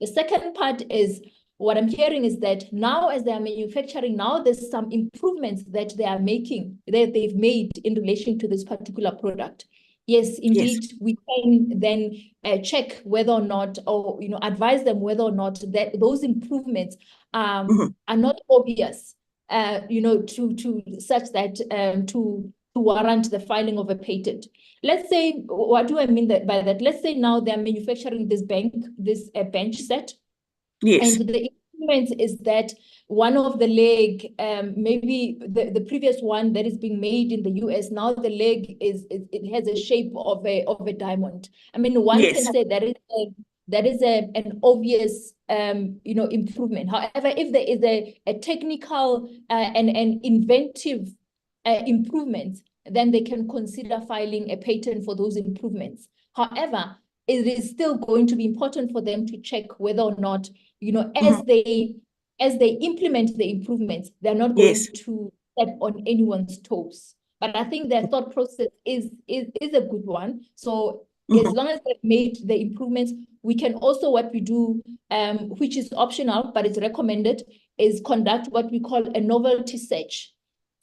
The second part is, what I'm hearing is that now as they are manufacturing, now there's some improvements that they are making, that they've made in relation to this particular product. Yes, indeed, we can then check whether or not, or advise them whether or not that those improvements are not obvious, to such that to warrant the filing of a patent. Let's say, what do I mean by that? Let's say now they're manufacturing this bench set. Yes. And the improvement is that one of the leg, maybe the previous one that is being made in the US, now the leg it has a shape of a diamond. I mean, one can say that is an obvious improvement. However, if there is a technical and an inventive improvement, then they can consider filing a patent for those improvements. However, it is still going to be important for them to check whether or not, as they implement the improvements, they're not going to step on anyone's toes. But I think their thought process is a good one. So as long as they've made the improvements, we can also, what we do, which is optional, but it's recommended, is conduct what we call a novelty search.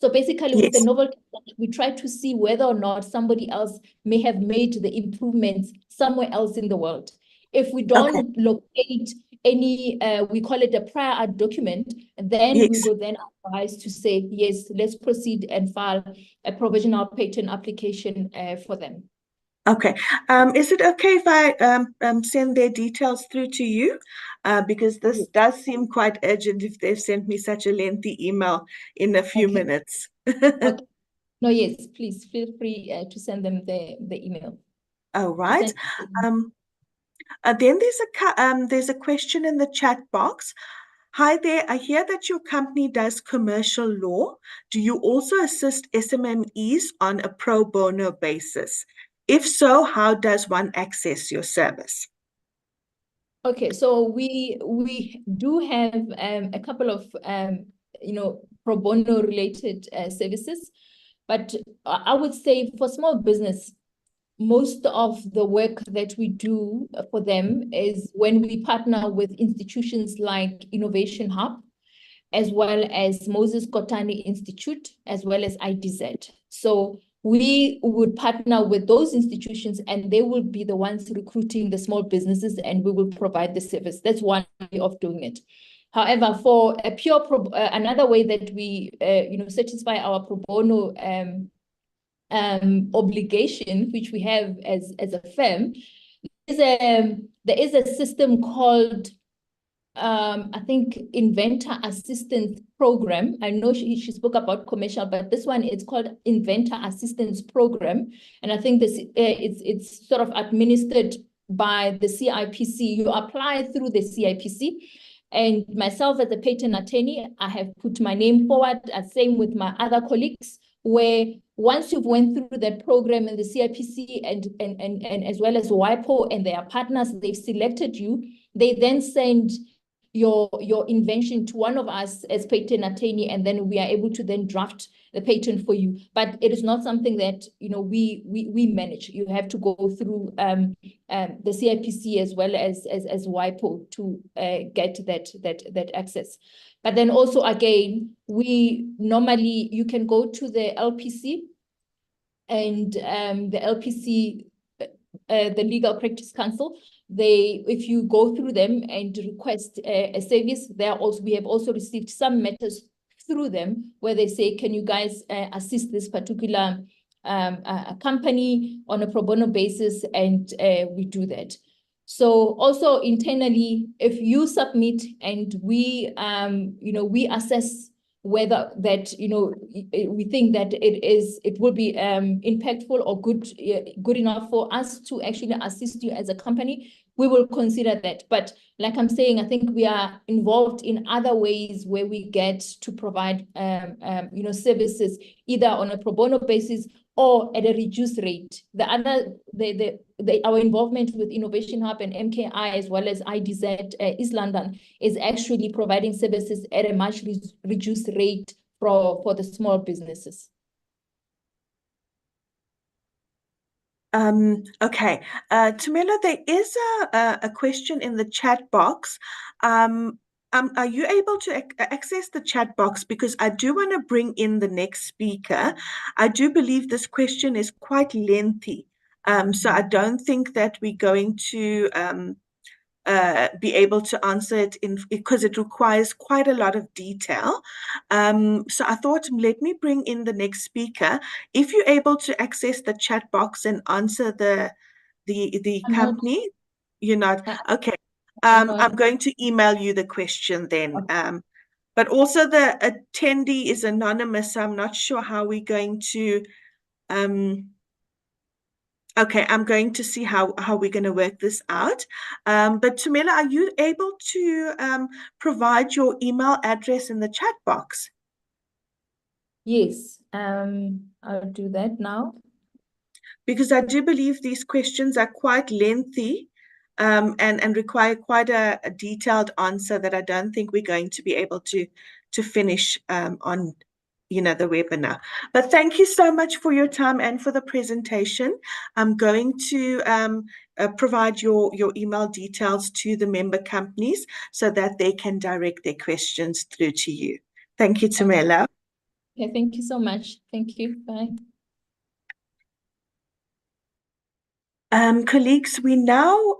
So basically, with the novelty search, we try to see whether or not somebody else may have made the improvements somewhere else in the world. If we don't locate any, we call it a prior art document, then we will then advise to say, yes, let's proceed and file a provisional patent application for them. Okay. Is it okay if I send their details through to you? Because this does seem quite urgent if they've sent me such a lengthy email in a few minutes. Okay. No, yes, please feel free to send them the email. All right. Then there's a question in the chat box. Hi there, I hear that your company does commercial law. Do you also assist SMMEs on a pro bono basis? If so, how does one access your service? Okay, so we do have a couple of pro bono related services, but I would say for small business, most of the work that we do for them is when we partner with institutions like Innovation Hub, as well as Moses Kotane Institute, as well as IDZ. So we would partner with those institutions and they will be the ones recruiting the small businesses and we will provide the service. That's one way of doing it. However, for a pure another way that we satisfy our pro bono obligation, which we have as a firm, there is a system called I think Inventor Assistance Program. I know she spoke about commercial, but this one is called Inventor Assistance Program, and I think this it's sort of administered by the CIPC. You apply through the CIPC, and myself as a patent attorney, I have put my name forward, same with my other colleagues, where once you've went through that program in the CIPC and as well as WIPO and their partners, they've selected you, they then send your invention to one of us as patent attorney, and then we are able to then draft the patent for you. But it is not something that we manage. You have to go through the CIPC as well as WIPO to get that access. But then also again, you can go to the LPC, and the LPC, the Legal Practice Council, if you go through them and request a service, we have also received some matters through them where they say, can you guys assist this particular company on a pro bono basis, and we do that. So also internally, if you submit and we assess whether that we think that it will be impactful or good enough for us to actually assist you as a company, we will consider that. But like I'm saying, I think we are involved in other ways where we get to provide services either on a pro bono basis or at a reduced rate. Our involvement with Innovation Hub and MKI as well as IDZ East London is actually providing services at a much reduced rate for the small businesses. Okay. Tamela, there is a question in the chat box. Are you able to access the chat box? Because I do want to bring in the next speaker. I do believe this question is quite lengthy. So I don't think that we're going to be able to answer it because it requires quite a lot of detail. So I thought, let me bring in the next speaker. If you're able to access the chat box and answer the I'm not, company, you're not okay. I'm not. I'm going to email you the question then. Okay. But also the attendee is anonymous, so I'm not sure how we're going to okay, I'm going to see how we're going to work this out. But Tumela, are you able to provide your email address in the chat box? Yes, I'll do that now. Because I do believe these questions are quite lengthy and require quite a detailed answer that I don't think we're going to be able to finish on the webinar. But thank you so much for your time and for the presentation. I'm going to provide your email details to the member companies so that they can direct their questions through to you. Thank you, Tumela. Okay, thank you so much. Thank you. Bye. Colleagues, we're now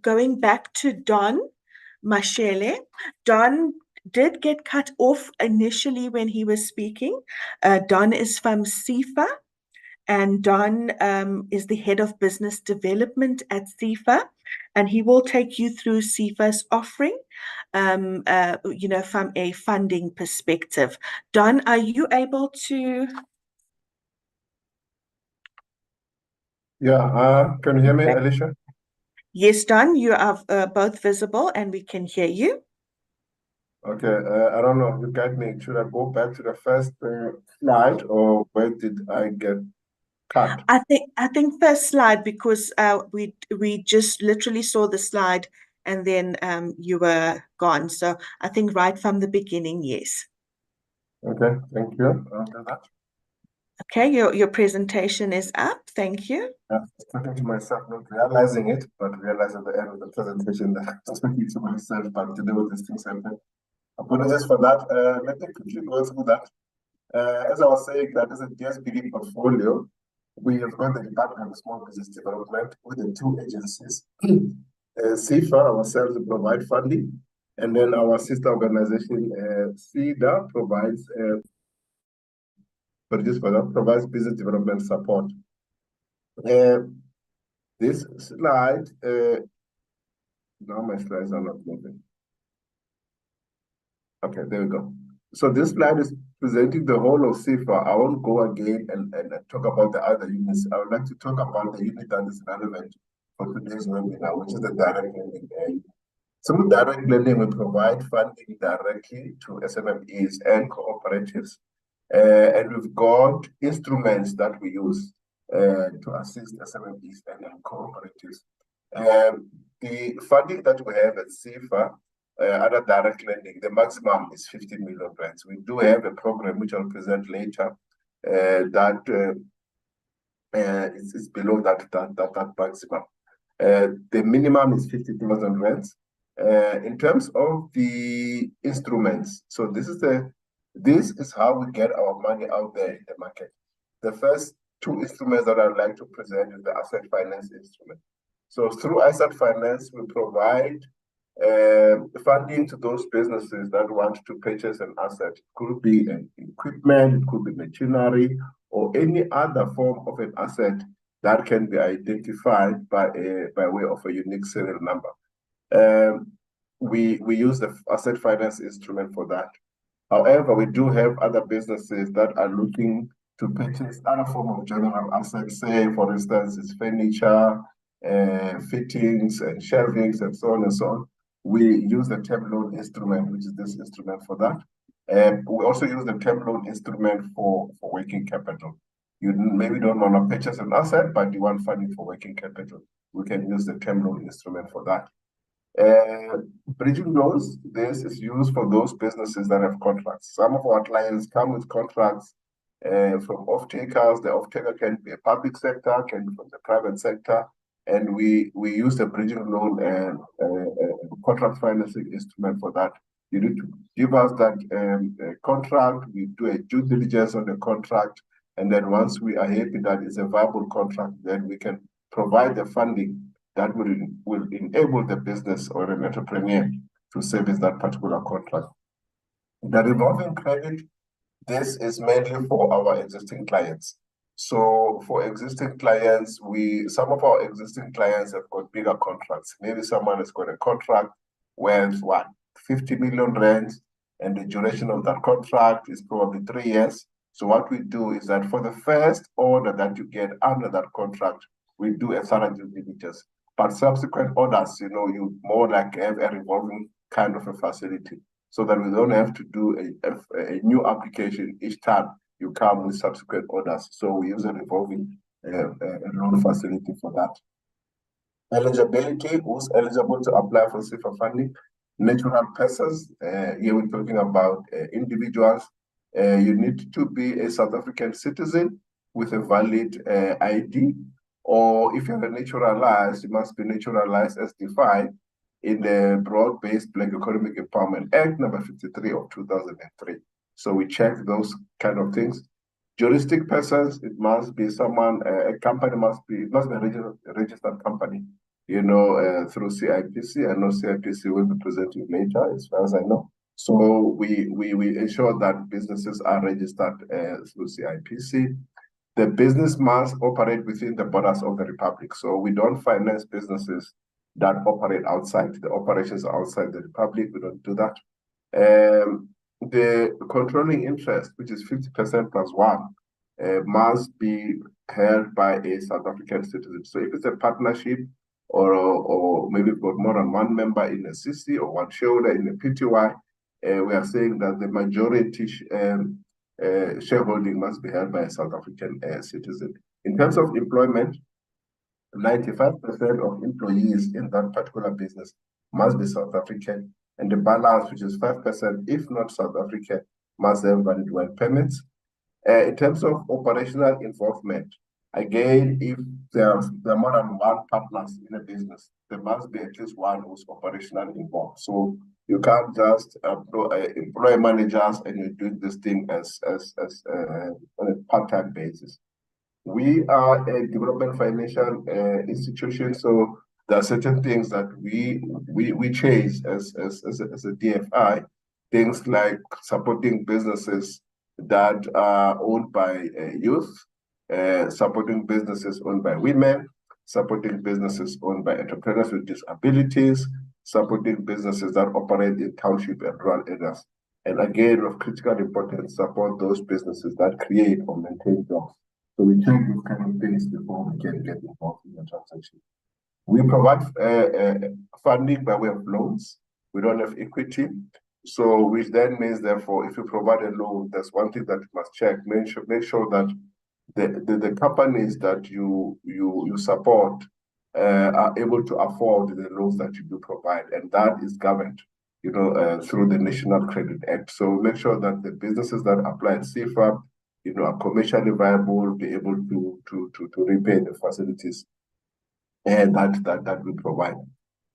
going back to Don Mashele. Don did get cut off initially when he was speaking. Don is from SIFA, and Don is the head of business development at SIFA, and he will take you through SIFA's offering, from a funding perspective. Don, are you able to? Yeah, can you hear me, Alicia? Yes, Don, you are both visible and we can hear you. Okay, I don't know. You guide me. Should I go back to the first slide, or where did I get cut? I think first slide, because we just literally saw the slide and then you were gone. So I think right from the beginning, yes. Okay, thank you. I'll do that. Okay, your presentation is up. Thank you. Yeah, talking to myself, not realizing it, but realize at the end of the presentation that I was talking to myself, but today with these things happen. Apologies for that. Let me quickly go through that. As I was saying, that is a DSBD portfolio. We have got the Department of Small Business Development with the two agencies. SIFA, ourselves, provide funding, and then our sister organization, CEDA, provides business development support. This slide, now my slides are not moving. Okay, there we go. So this slide is presenting the whole of SIFA. I won't go again and talk about the other units. I would like to talk about the unit that is relevant for today's webinar, which is the direct lending area. Through direct lending, we provide funding directly to SMMEs and cooperatives. And we've got instruments that we use to assist SMMEs and cooperatives. The funding that we have at SIFA, under direct lending, the maximum is 15 million rands. We do have a program which I'll present later that is below that maximum. The minimum is 50,000 rands. In terms of the instruments, so this is how we get our money out there in the market. The first two instruments that I'd like to present is the asset finance instrument. So through asset finance, we provide funding to those businesses that want to purchase an asset. It could be an equipment, it could be machinery, or any other form of an asset that can be identified by way of a unique serial number. We use the asset finance instrument for that. However, we do have other businesses that are looking to purchase other form of general assets, say, for instance, it's furniture, fittings and shelvings and so on and so on. We use the term loan instrument, which is this instrument for that. We also use the term loan instrument for working capital. You maybe don't want to purchase an asset, but you want funding for working capital. We can use the term loan instrument for that. Bridging loans, this is used for those businesses that have contracts. Some of our clients come with contracts from off-takers. The off-taker can be a public sector, can be from the private sector, and we use the bridging loan and contract financing instrument for that. You need to give us that contract. We do a due diligence on the contract, and then once we are happy that it's a viable contract, then we can provide the funding that will enable the business or an entrepreneur to service that particular contract. The revolving credit, this is mainly for our existing clients. So for existing clients, some of our existing clients have got bigger contracts. Maybe someone has got a contract worth 50 million rand, and the duration of that contract is probably 3 years. So what we do is that for the first order that you get under that contract, we do a thorough due diligence. But subsequent orders, you more like have a revolving kind of a facility, so that we don't have to do a new application each time you come with subsequent orders. So we use a revolving loan facility for that. Eligibility, who's eligible to apply for CFA funding? Natural persons, here we're talking about individuals. You need to be a South African citizen with a valid ID, or if you're naturalized, you must be naturalized as defined in the Broad-Based Black Economic Empowerment Act number 53 of 2003. So we check those kind of things. Juristic persons, it must be someone, a company must be a registered company, through CIPC. I know CIPC will be presenting later, as far as I know. So we ensure that businesses are registered through CIPC. The business must operate within the borders of the Republic. So we don't finance businesses that operate outside. The operations are outside the Republic. We don't do that. The controlling interest, which is 50% plus one, must be held by a South African citizen. So if it's a partnership, or maybe we've got more than one member in a CC or one shareholder in a PTY, we are saying that the majority shareholding must be held by a South African citizen. In terms of employment, 95% of employees in that particular business must be South African, and the balance, which is 5%, if not South African, must have valid work permits. In terms of operational involvement, again, if there are more than one partners in a business, there must be at least one who's operationally involved. So you can't just employ managers and you're doing this thing as on a part-time basis. We are a development financial institution, so there are certain things that we chase as a DFI, things like supporting businesses that are owned by youth, supporting businesses owned by women, supporting businesses owned by entrepreneurs with disabilities, supporting businesses that operate in township and rural areas. And again, of critical importance, support those businesses that create or maintain jobs. So we check these kind of things before we can get involved in the transaction. We provide funding by way of loans. We don't have equity. So which then means, therefore, if you provide a loan, there's one thing that you must check. Make sure that the companies that you support are able to afford the loans that you do provide. And that is governed, through the National Credit Act. So make sure that the businesses that apply at CFA, are commercially viable, be able to repay the facilities and that we provide.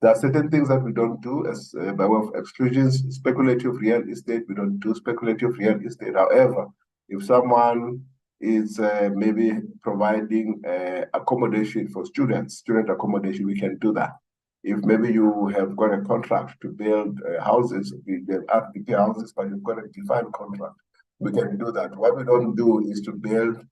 There are certain things that we don't do as by way of exclusions. Speculative real estate, we don't do speculative real estate. However, if someone is maybe providing accommodation for student accommodation, we can do that. If maybe you have got a contract to build houses, RDP houses, but you've got a defined contract, we can do that. What we don't do is to build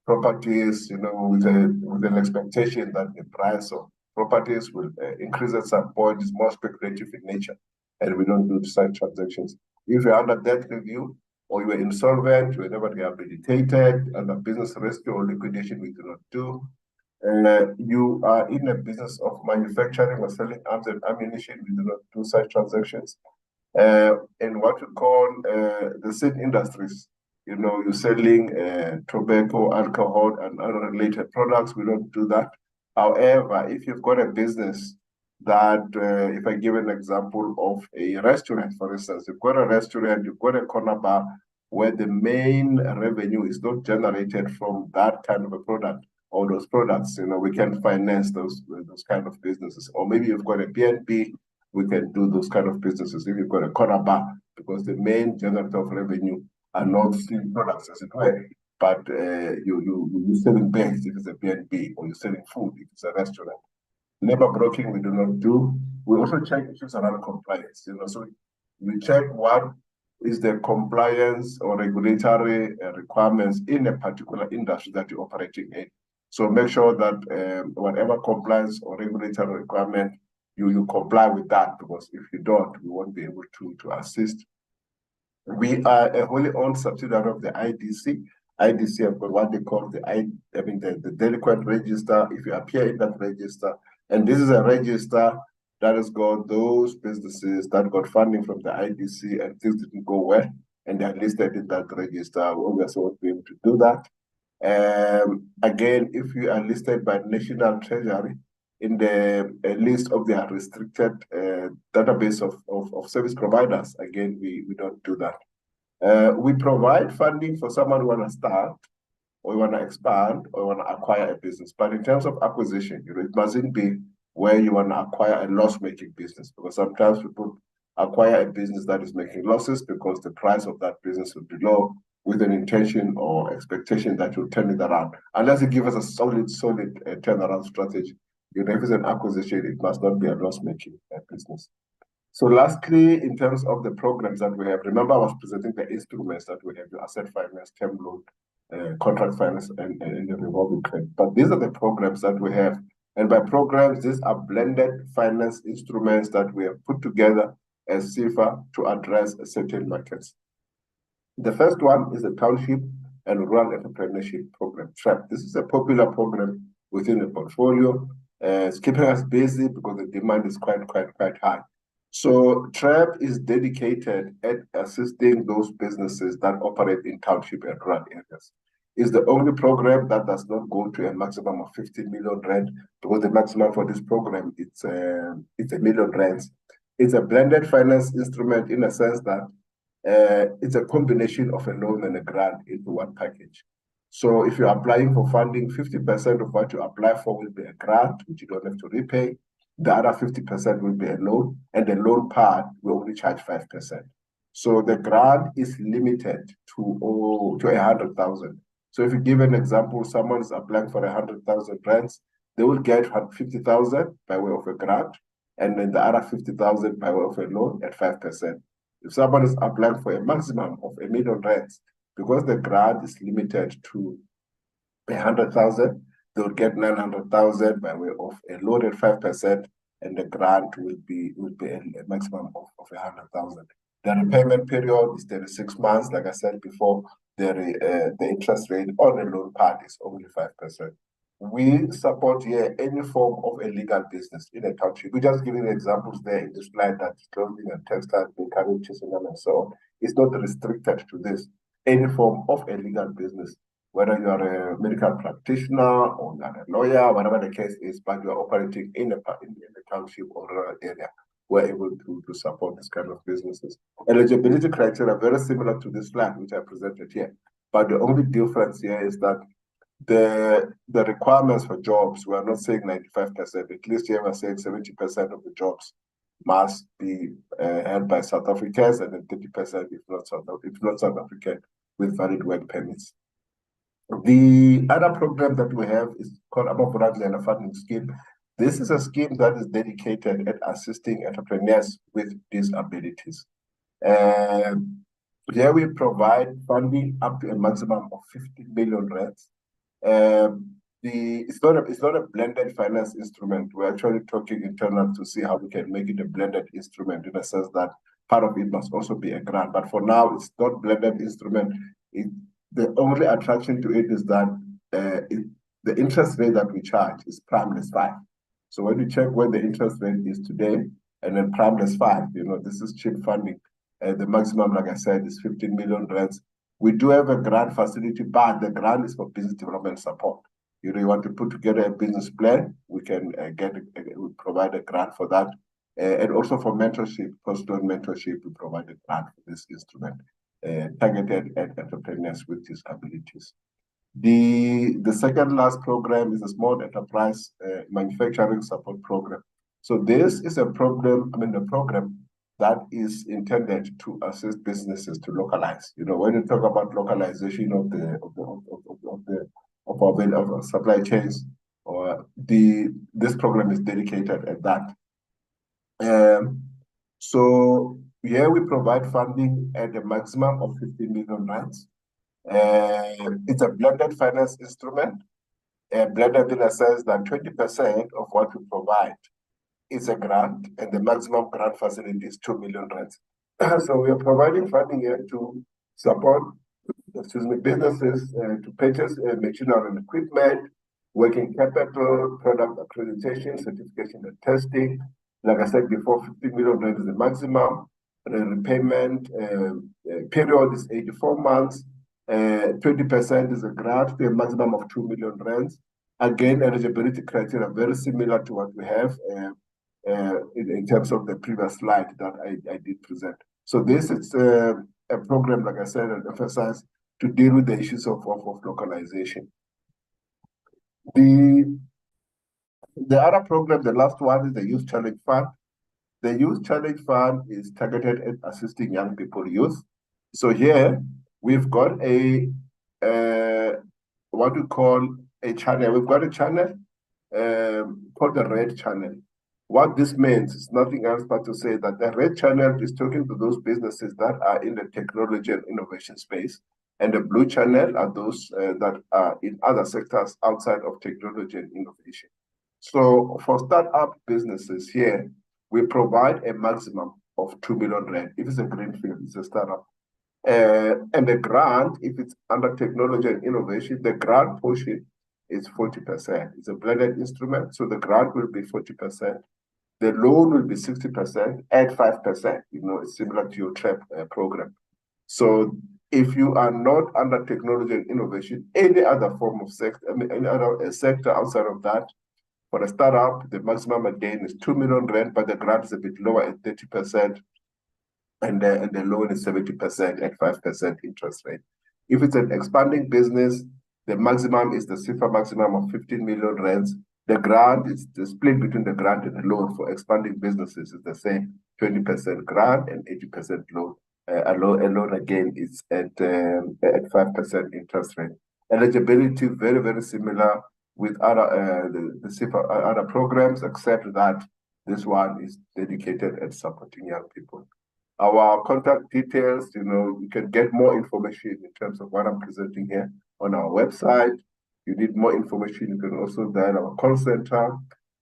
properties, with an expectation that the price of properties will increase at some point. It's more speculative in nature, and we don't do such transactions. If you're under debt review, or you are insolvent, you were never rehabilitated, under business rescue or liquidation, we do not do. You are in a business of manufacturing or selling arms and ammunition, we do not do such transactions. In what we call the same industries, you're selling tobacco, alcohol, and other related products, we don't do that. However, if you've got a business that, if I give an example of a restaurant, for instance, you've got a restaurant, you've got a corner bar where the main revenue is not generated from that kind of a product or those products, we can finance those kind of businesses. Or maybe you've got a BNB, we can do those kind of businesses. If you've got a corner bar, because the main generator of revenue are not still products, as it were, but you're selling bags if it's a BNB, or you're selling food if it's a restaurant. Labor broking we do not do. We also check issues around compliance. So we check what is the compliance or regulatory requirements in a particular industry that you're operating in. So make sure that whatever compliance or regulatory requirement, you comply with that, because if you don't, we won't be able to assist. We are a wholly owned subsidiary of the IDC. IDC have got what they call the delinquent register. If you appear in that register, and this is a register that has got those businesses that got funding from the IDC and things didn't go well, and they're listed in that register. We also won't be able to do that. Again, if you are listed by National Treasury in the list of their restricted database of service providers, again, we don't do that. We provide funding for someone who want to start, or you want to expand, or you want to acquire a business. But in terms of acquisition, it mustn't be where you want to acquire a loss-making business, because sometimes people acquire a business that is making losses because the price of that business will be low, with an intention or expectation that you'll turn it around. Unless you give us a solid turnaround strategy, if it's an acquisition, it must not be a loss-making business. So lastly, in terms of the programs that we have, remember I was presenting the instruments that we have, the asset finance, term loan, contract finance, and the revolving credit. But these are the programs that we have. And by programs, these are blended finance instruments that we have put together as CIFA to address certain markets. The first one is the Township and Rural Entrepreneurship Program, TRAP. This is a popular program within the portfolio. It's keeping us busy because the demand is quite high. So TRAP is dedicated at assisting those businesses that operate in township and rural areas. It's the only program that does not go to a maximum of 50 million rand, because the maximum for this program it's a million rands. It's a blended finance instrument in a sense that it's a combination of a loan and a grant into one package. So if you're applying for funding, 50% of what you apply for will be a grant, which you don't have to repay. The other 50% will be a loan, and the loan part will only charge 5%. So the grant is limited to 100,000. So if you give an example, someone is applying for 100,000 rands, they will get 50,000 by way of a grant, and then the other 50,000 by way of a loan at 5%. If someone is applying for a maximum of a million rands, because the grant is limited to 100,000, they will get 900,000 by way of a loan at 5%, and the grant will be a maximum of 100,000. The repayment period is 36 months. Like I said before, the interest rate on the loan part is only 5%. We support here any form of a legal business in a country. We just giving examples there in this slide that clothing and textile, bakery, chiselling, and so on. It's not restricted to this. Any form of a legal business, whether you are a medical practitioner or you're a lawyer, whatever the case is, but you are operating in a township or rural area, we're able to support this kind of businesses. Eligibility criteria are very similar to this slide, which I presented here. But the only difference here is that the requirements for jobs, we are not saying 95%, at least here we're saying 70% of the jobs must be held by South Africans, and then 30% if not South African, with valid work permits. The other program that we have is called Abavuraglela Funding Scheme. This is a scheme that is dedicated at assisting entrepreneurs with disabilities. Here we provide funding up to a maximum of 50 million rands. It's not a blended finance instrument. We're actually talking internal to see how we can make it a blended instrument, in the sense that part of it must also be a grant. But for now, it's not blended instrument. The only attraction to it is that the interest rate that we charge is prime less 5. So when you check where the interest rate is today, and then prime less 5, this is cheap funding. The maximum, like I said, is 15 million rands. We do have a grant facility, but the grant is for business development support. You want to put together a business plan, we can we provide a grant for that. And also for mentorship, post-loan mentorship, we provide a grant for this instrument. targeted at entrepreneurs with disabilities. The second last program is a small enterprise manufacturing support program. So this is a program that is intended to assist businesses to localize. When you talk about localization of our supply chains, or this program is dedicated at that. So here we provide funding at a maximum of 15 million rands. It's a blended finance instrument, blended in a sense that 20% of what we provide is a grant, and the maximum grant facility is 2 million rands. So we are providing funding here to support, businesses to purchase machinery and equipment, working capital, product accreditation, certification and testing. Like I said before, 50 million rand is the maximum. The repayment period is 84 months. 20% is a grant to a maximum of 2 million rands. Again, eligibility criteria very similar to what we have in terms of the previous slide that I did present. So this is a program, like I said, and emphasize to deal with the issues of localization. The other program, the last one, is the Youth Challenge Fund. The Youth Challenge Fund is targeted at assisting young people, youth. So here we've got what we call a channel. We've got a channel called the Red Channel. What this means is nothing else but to say that the Red Channel is talking to those businesses that are in the technology and innovation space, and the Blue Channel are those that are in other sectors outside of technology and innovation. So for startup businesses here, we provide a maximum of 2 million rand. If it's a greenfield, it's a startup. And the grant, if it's under technology and innovation, the grant portion is 40%. It's a blended instrument, so the grant will be 40%. The loan will be 60% at 5%. It's similar to your TREP program. So if you are not under technology and innovation, any other form of sector, any other sector outside of that, for a startup, the maximum again is 2 million rand, but the grant is a bit lower at 30%, and the loan is 70% at 5% interest rate. If it's an expanding business, the maximum is the SIFA maximum of 15 million rands. The grant is the split between the grant and the loan for expanding businesses is the same, 20% grant and 80% loan. A loan again is at 5% interest rate. Eligibility very, very similar with other the SIFA other programs, except that this one is dedicated at supporting young people. Our contact details, you can get more information in terms of what I'm presenting here on our website. You need more information, you can also dial our call center,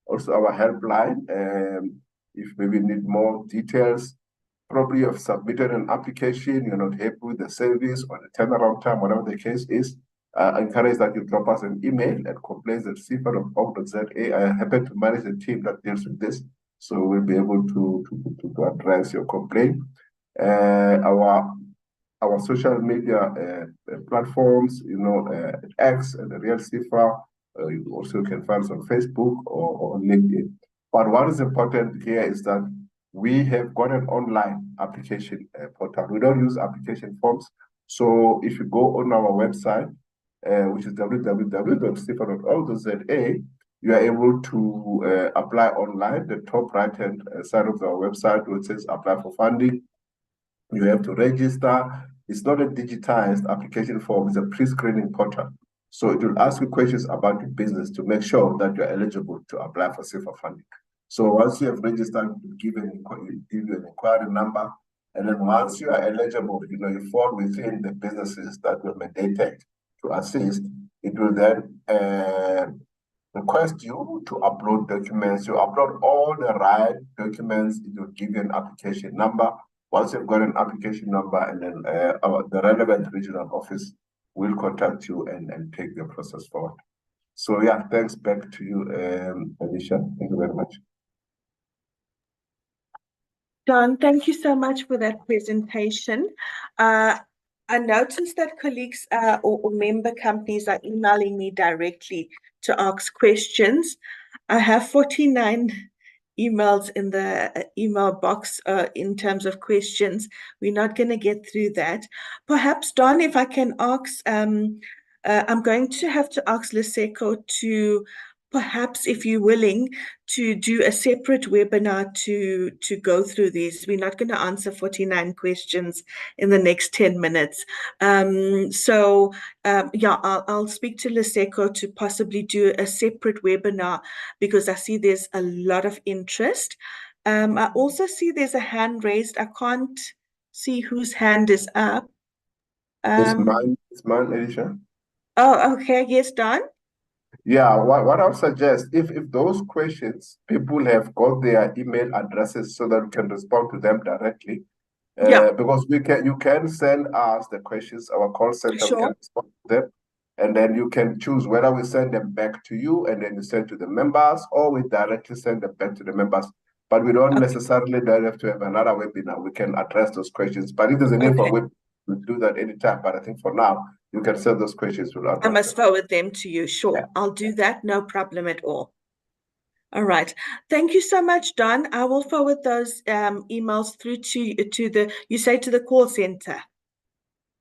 also our helpline. If maybe you need more details, probably you've submitted an application, you're not happy with the service or the turnaround time, whatever the case is, I encourage that you drop us an email at complaints@sifa.org.za. I happen to manage the team that deals with this, so we'll be able to address your complaint. Our social media platforms, X and the Real SIFA, you also can find us on Facebook or on LinkedIn. But what is important here is that we have got an online application portal. We don't use application forms. So if you go on our website, which is www.sifa.org.za, you are able to apply online. The top right-hand side of our website, where it says apply for funding, you have to register. It's not a digitized application form, it's a pre-screening portal. So it will ask you questions about your business to make sure that you're eligible to apply for SIFA funding. So once you have registered, it will give you an inquiry number. And then once you are eligible, you fall within the businesses that were mandated to assist, it will then request you to upload documents. You upload all the right documents, it will give you an application number. Once you've got an application number, and then the relevant regional office will contact you and take the process forward. So yeah, thanks. Back to you, Alicia. Thank you very much. John, thank you so much for that presentation. I noticed that colleagues or member companies are emailing me directly to ask questions. I have 49 emails in the email box in terms of questions. We're not going to get through that. Perhaps, Don, if I can ask, I'm going to have to ask Liseko to perhaps, if you're willing, to do a separate webinar to go through these. We're not going to answer 49 questions in the next 10 minutes. Yeah, I'll speak to Liseko to possibly do a separate webinar because I see there's a lot of interest. I also see there's a hand raised. I can't see whose hand is up. It's mine, Alicia. Oh, okay. Yes, Don. Yeah, what I would suggest, if those questions, people have got their email addresses so that we can respond to them directly. Yeah, Because you can send us the questions, our call center, we can sure. respond to them, and then you can choose whether we send them back to you and then you send to the members, or we directly send them back to the members. But we don't Okay. necessarily then have to have another webinar. We can address those questions. But if there's a need for a webinar, we'll do that anytime. But I think for now, you can send those questions, we'll I address must them. forward them to you. Sure. Yeah. I'll do that. No problem at all. All right. Thank you so much, Don. I will forward those emails through to the, you say to the call center.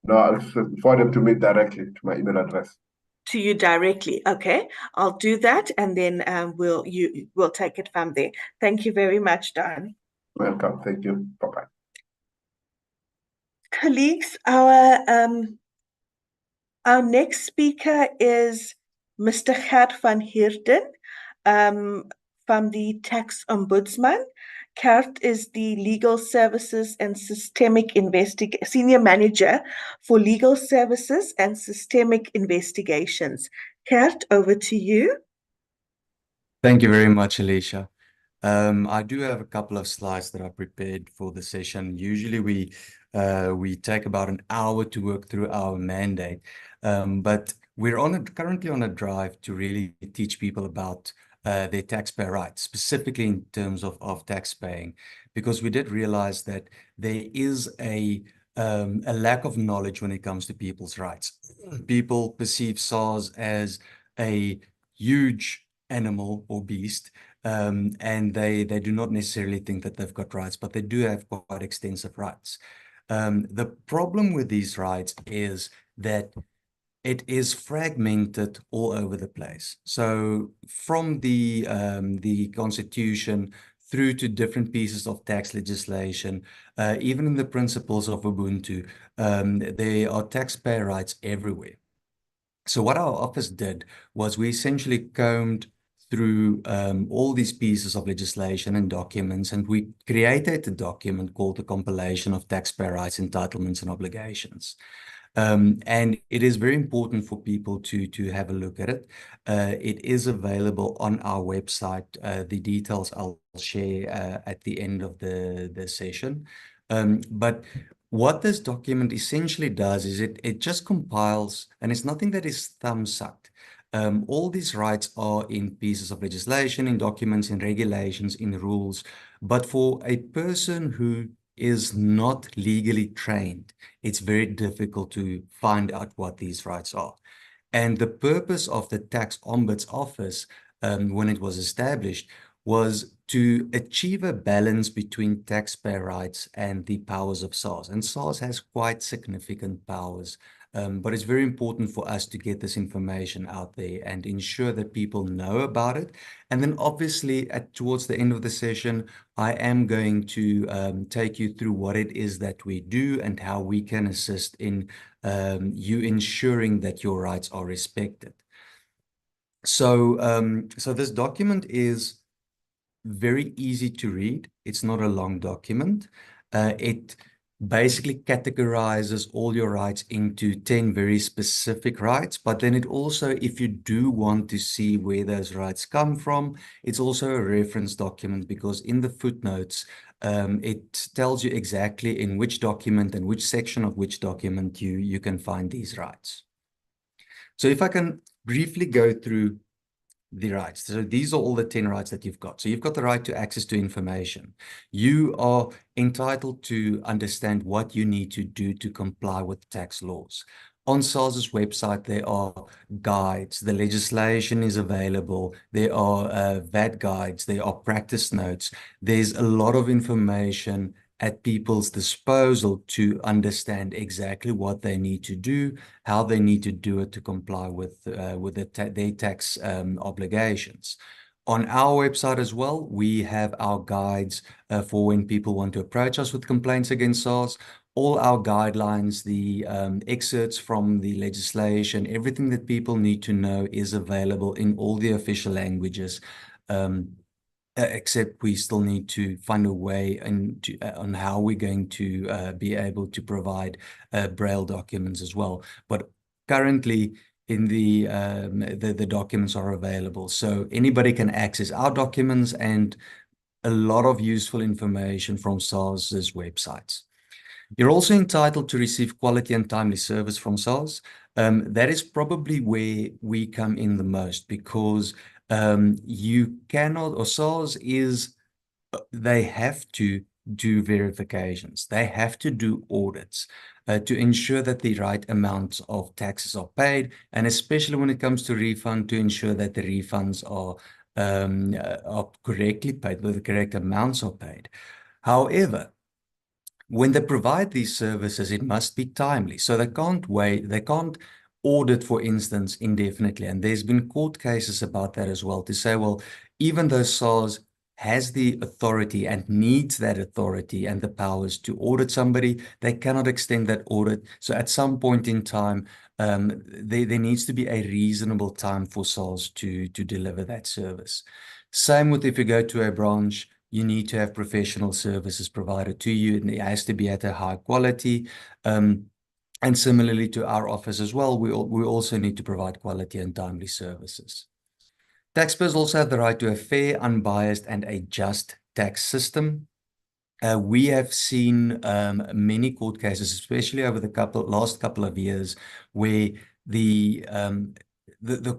No, I'll forward them to me directly to my email address. To you directly. Okay. I'll do that and then we'll take it from there. Thank you very much, Don. Welcome. Thank you. Bye-bye. Colleagues, our next speaker is Mr. Gert van Heerden from the Tax Ombudsman. Gert is the Legal Services and Senior Manager for Legal Services and Systemic Investigations. Gert, over to you. Thank you very much, Alicia. I do have a couple of slides that I prepared for the session. Usually we take about an hour to work through our mandate, but we're currently on a drive to really teach people about their taxpayer rights, specifically in terms of tax paying, because we did realize that there is a lack of knowledge when it comes to people's rights. People perceive SARS as a huge animal or beast, and they do not necessarily think that they've got rights, but they do have quite extensive rights. The problem with these rights is that it is fragmented all over the place. So from the Constitution through to different pieces of tax legislation, even in the principles of Ubuntu, there are taxpayer rights everywhere. So what our office did was we essentially combed through all these pieces of legislation and documents, and we created a document called the Compilation of Taxpayer Rights, Entitlements and Obligations. And it is very important for people to have a look at it. It is available on our website. The details I'll share at the end of the session. But what this document essentially does is it just compiles, and it's nothing that is thumb-sucked. All these rights are in pieces of legislation, in documents, in regulations, in rules. But for a person who is not legally trained, it's very difficult to find out what these rights are. And the purpose of the Tax Ombuds Office, when it was established, was to achieve a balance between taxpayer rights and the powers of SARS. And SARS has quite significant powers, but it's very important for us to get this information out there and ensure that people know about it. And then obviously towards the end of the session, I am going to take you through what it is that we do and how we can assist in you ensuring that your rights are respected. So, so this document is very easy to read. It's not a long document. It basically categorizes all your rights into 10 very specific rights, but then it also, if you do want to see where those rights come from, it's also a reference document, because in the footnotes, it tells you exactly in which document and which section of which document you can find these rights. So if I can briefly go through the rights. So these are all the 10 rights that you've got. So you've got the right to access to information. You are entitled to understand what you need to do to comply with tax laws. On SARS's website, there are guides. The legislation is available. There are VAT guides. There are practice notes. There's a lot of information at people's disposal to understand exactly what they need to do, how they need to do it to comply with their tax obligations. On our website as well, we have our guides for when people want to approach us with complaints against SARS. All our guidelines, the excerpts from the legislation, everything that people need to know is available in all the official languages. Except we still need to find a way on how we're going to be able to provide Braille documents as well. But currently, in the documents are available, so anybody can access our documents and a lot of useful information from SARS's websites. You're also entitled to receive quality and timely service from SARS. That is probably where we come in the most, because you cannot, or SARS is, they have to do verifications. They have to do audits to ensure that the right amounts of taxes are paid, and especially when it comes to refund, to ensure that the refunds are correctly paid, that the correct amounts are paid. However, when they provide these services, it must be timely. So they can't wait, they can't audit, for instance, indefinitely. And there's been court cases about that as well, to say, well, even though SARS has the authority and needs that authority and the powers to audit somebody, they cannot extend that audit. So at some point in time, there needs to be a reasonable time for SARS to deliver that service. Same with if you go to a branch, you need to have professional services provided to you, and it has to be at a high quality. And similarly to our office as well, we also need to provide quality and timely services. Taxpayers also have the right to a fair, unbiased, and a just tax system. We have seen many court cases, especially over the last couple of years, where the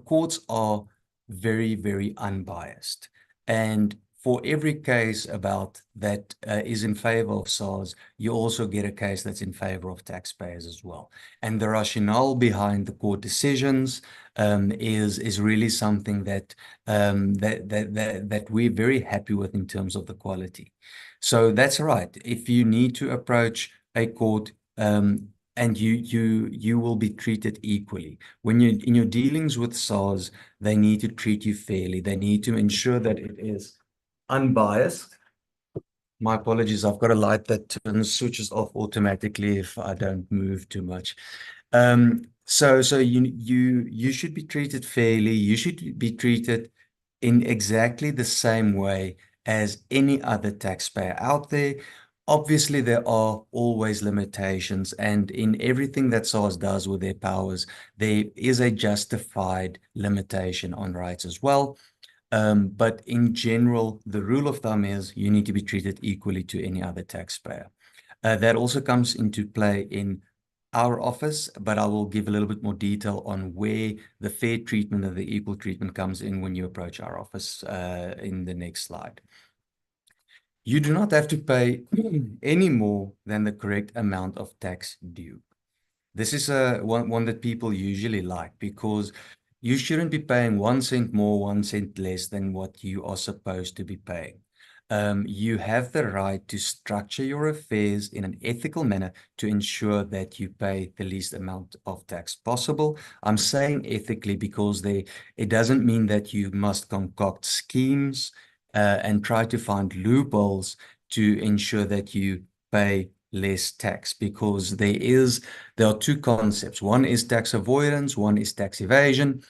courts are very, very unbiased. And for every case about that is in favor of SARS, you also get a case that's in favor of taxpayers as well. And the rationale behind the court decisions is really something that that we're very happy with in terms of the quality. So that's right. If you need to approach a court, and you will be treated equally. When you in your dealings with SARS, they need to treat you fairly. They need to ensure that it is unbiased. My apologies, I've got a light that switches off automatically if I don't move too much. So you should be treated fairly. You should be treated in exactly the same way as any other taxpayer out there. Obviously, there are always limitations, and in everything that SARS does with their powers, there is a justified limitation on rights as well. But in general, the rule of thumb is you need to be treated equally to any other taxpayer. That also comes into play in our office, but I will give a little bit more detail on where the fair treatment and the equal treatment comes in when you approach our office in the next slide. You do not have to pay any more than the correct amount of tax due. This is one that people usually like, because you shouldn't be paying 1 cent more, 1 cent less than what you are supposed to be paying. You have the right to structure your affairs in an ethical manner to ensure that you pay the least amount of tax possible. I'm saying ethically because it doesn't mean that you must concoct schemes and try to find loopholes to ensure that you pay less tax, because there are two concepts. One is tax avoidance, one is tax evasion.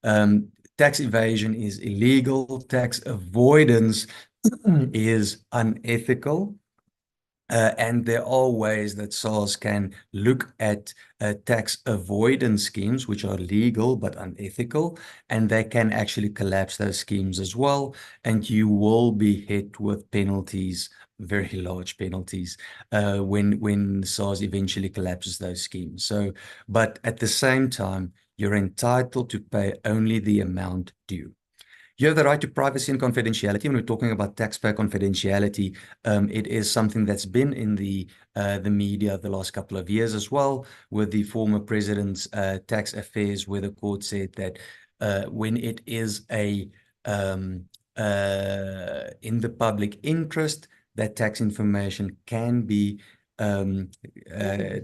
Tax evasion is illegal. Tax avoidance is unethical. And there are ways that SARS can look at tax avoidance schemes, which are legal but unethical, and they can actually collapse those schemes as well. And you will be hit with penalties, very large penalties, when SARS eventually collapses those schemes. So, but at the same time, you're entitled to pay only the amount due. You have the right to privacy and confidentiality. When we're talking about taxpayer confidentiality, it is something that's been in the media the last couple of years as well, with the former president's tax affairs, where the court said that when it is in the public interest, that tax information can be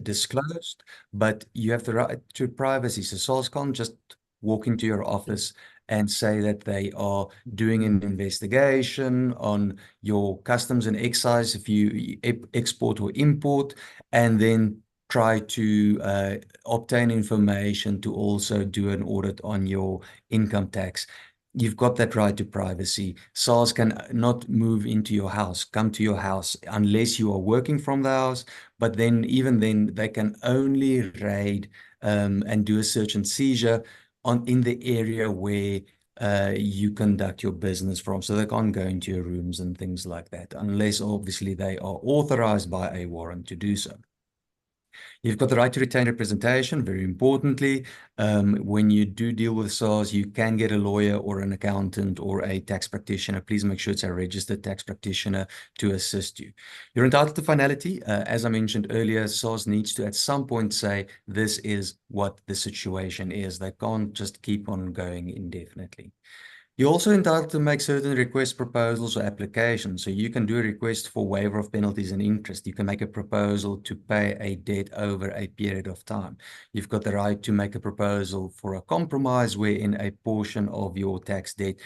disclosed, but you have the right to privacy. So SARS can't just walk into your office and say that they are doing an investigation on your customs and excise if you export or import, and then try to obtain information to also do an audit on your income tax. You've got that right to privacy. SARS can not move into your house, come to your house, unless you are working from the house. But then, even then, they can only raid and do a search and seizure in the area where you conduct your business from. So they can't go into your rooms and things like that, unless obviously they are authorized by a warrant to do so. You've got the right to retain representation, very importantly. When you do deal with SARS, you can get a lawyer or an accountant or a tax practitioner. Please make sure it's a registered tax practitioner to assist you. You're entitled to finality. As I mentioned earlier, SARS needs to at some point say, this is what the situation is. They can't just keep on going indefinitely. You're also entitled to make certain requests, proposals, or applications. So you can do a request for waiver of penalties and interest. You can make a proposal to pay a debt over a period of time. You've got the right to make a proposal for a compromise wherein a portion of your tax debt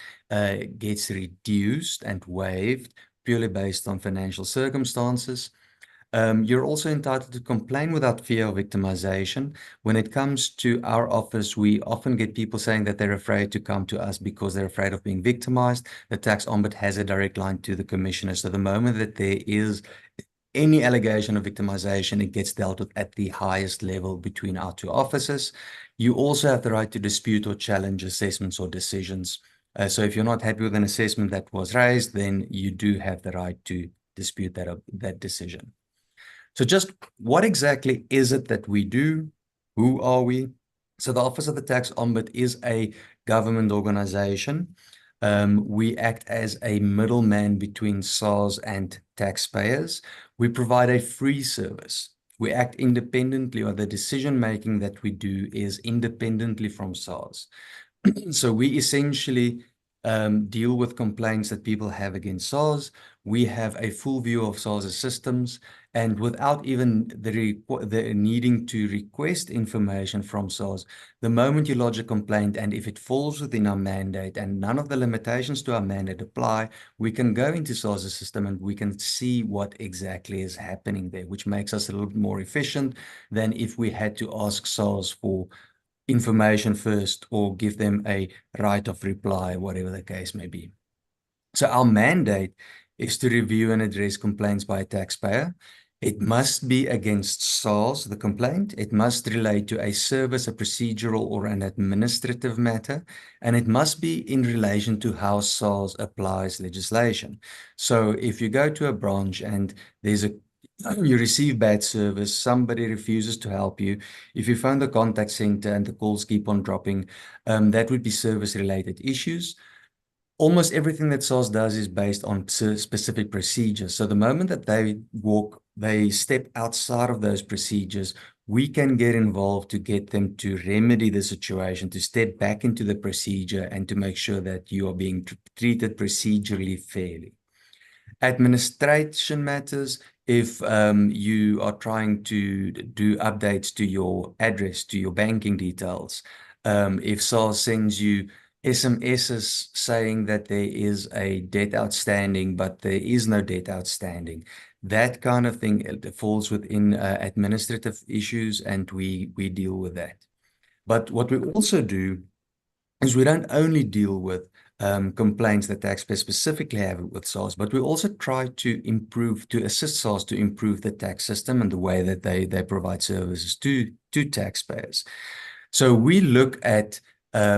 gets reduced and waived purely based on financial circumstances. You're also entitled to complain without fear of victimization. When it comes to our office, we often get people saying that they're afraid to come to us because they're afraid of being victimized. The tax ombudsman has a direct line to the commissioner. So the moment that there is any allegation of victimization, it gets dealt with at the highest level between our two offices. You also have the right to dispute or challenge assessments or decisions. So if you're not happy with an assessment that was raised, then you do have the right to dispute that decision. So just what exactly is it that we do? Who are we? So the Office of the Tax Ombudsman is a government organization. We act as a middleman between SARS and taxpayers. We provide a free service. We act independently, or the decision-making that we do is independently from SARS. So we essentially deal with complaints that people have against SARS. We have a full view of SARS systems, and without even the needing to request information from SARS, the moment you lodge a complaint, and if it falls within our mandate and none of the limitations to our mandate apply, we can go into SARS system and we can see what exactly is happening there, which makes us a little bit more efficient than if we had to ask SARS for information first or give them a right of reply, whatever the case may be. So our mandate is to review and address complaints by a taxpayer. It must be against SARS, the complaint. It must relate to a service, a procedural, or an administrative matter. And it must be in relation to how SARS applies legislation. So if you go to a branch and you receive bad service, somebody refuses to help you, if you phone the contact center and the calls keep on dropping, that would be service-related issues. Almost everything that SARS does is based on specific procedures. So the moment that they step outside of those procedures, we can get involved to get them to remedy the situation, to step back into the procedure and to make sure that you are being treated procedurally fairly. Administration matters. If you are trying to do updates to your address, to your banking details, if SARS sends you SMSs saying that there is a debt outstanding, but there is no debt outstanding, that kind of thing falls within administrative issues, and we deal with that. But what we also do is we don't only deal with complaints that taxpayers specifically have with SARS, but we also try to assist SARS to improve the tax system and the way that they provide services to taxpayers. So we look at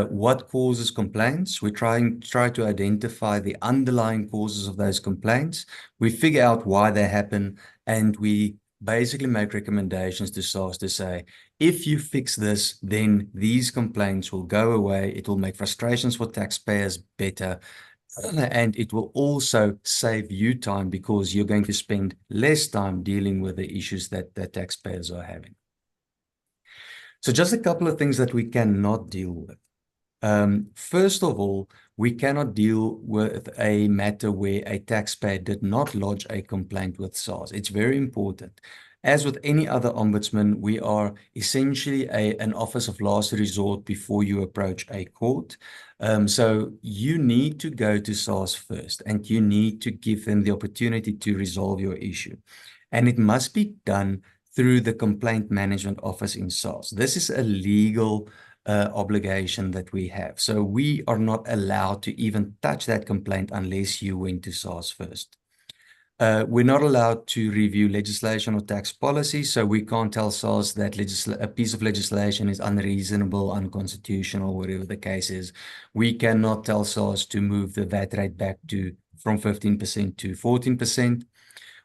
what causes complaints. We try to identify the underlying causes of those complaints. We figure out why they happen, and we basically make recommendations to SARS to say, if you fix this, then these complaints will go away. It will make frustrations for taxpayers better. And it will also save you time because you're going to spend less time dealing with the issues that the taxpayers are having. So just a couple of things that we cannot deal with. First of all, we cannot deal with a matter where a taxpayer did not lodge a complaint with SARS. It's very important. As with any other ombudsman, we are essentially an office of last resort before you approach a court. So you need to go to SARS first, and you need to give them the opportunity to resolve your issue. And it must be done through the complaint management office in SARS. This is a legal obligation that we have. So we are not allowed to even touch that complaint unless you went to SARS first. We're not allowed to review legislation or tax policy, so we can't tell SARS that a piece of legislation is unreasonable, unconstitutional, whatever the case is. We cannot tell SARS to move the VAT rate back from 15% to 14%.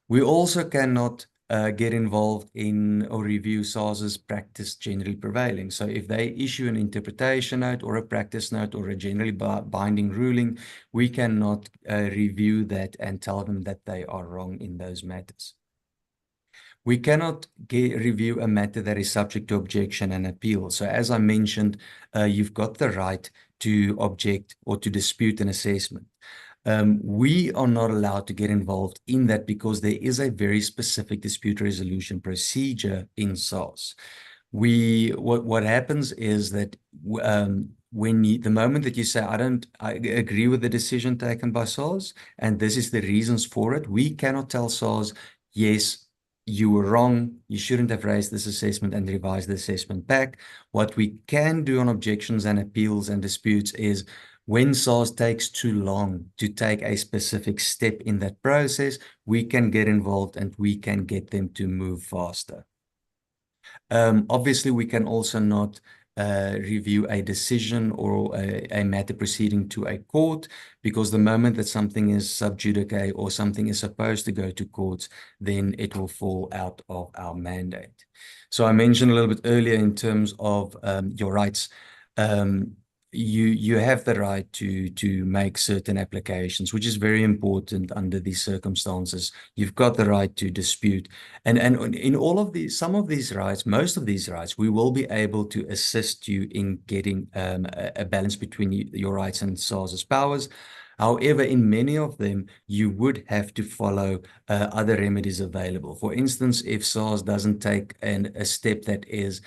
We also cannot get involved in or review SARS's practice generally prevailing. So if they issue an interpretation note or a practice note or a generally binding ruling, we cannot review that and tell them that they are wrong in those matters. We cannot review a matter that is subject to objection and appeal. So as I mentioned, you've got the right to object or to dispute an assessment. We are not allowed to get involved in that because there is a very specific dispute resolution procedure in SARS. What happens is that the moment that you say, I agree with the decision taken by SARS, and this is the reasons for it, we cannot tell SARS, yes, you were wrong, you shouldn't have raised this assessment and revised the assessment back. What we can do on objections and appeals and disputes is when SARS takes too long to take a specific step in that process, we can get involved and we can get them to move faster. Obviously, we can also not review a decision or a matter proceeding to a court, because the moment that something is sub judice or something is supposed to go to courts, then it will fall out of our mandate. So I mentioned a little bit earlier in terms of your rights. You have the right to make certain applications, which is very important under these circumstances. You've got the right to dispute, and in all of these, some of these rights, most of these rights, we will be able to assist you in getting a balance between your rights and SARS's powers. However, in many of them, you would have to follow other remedies available. For instance, if SARS doesn't take a step that is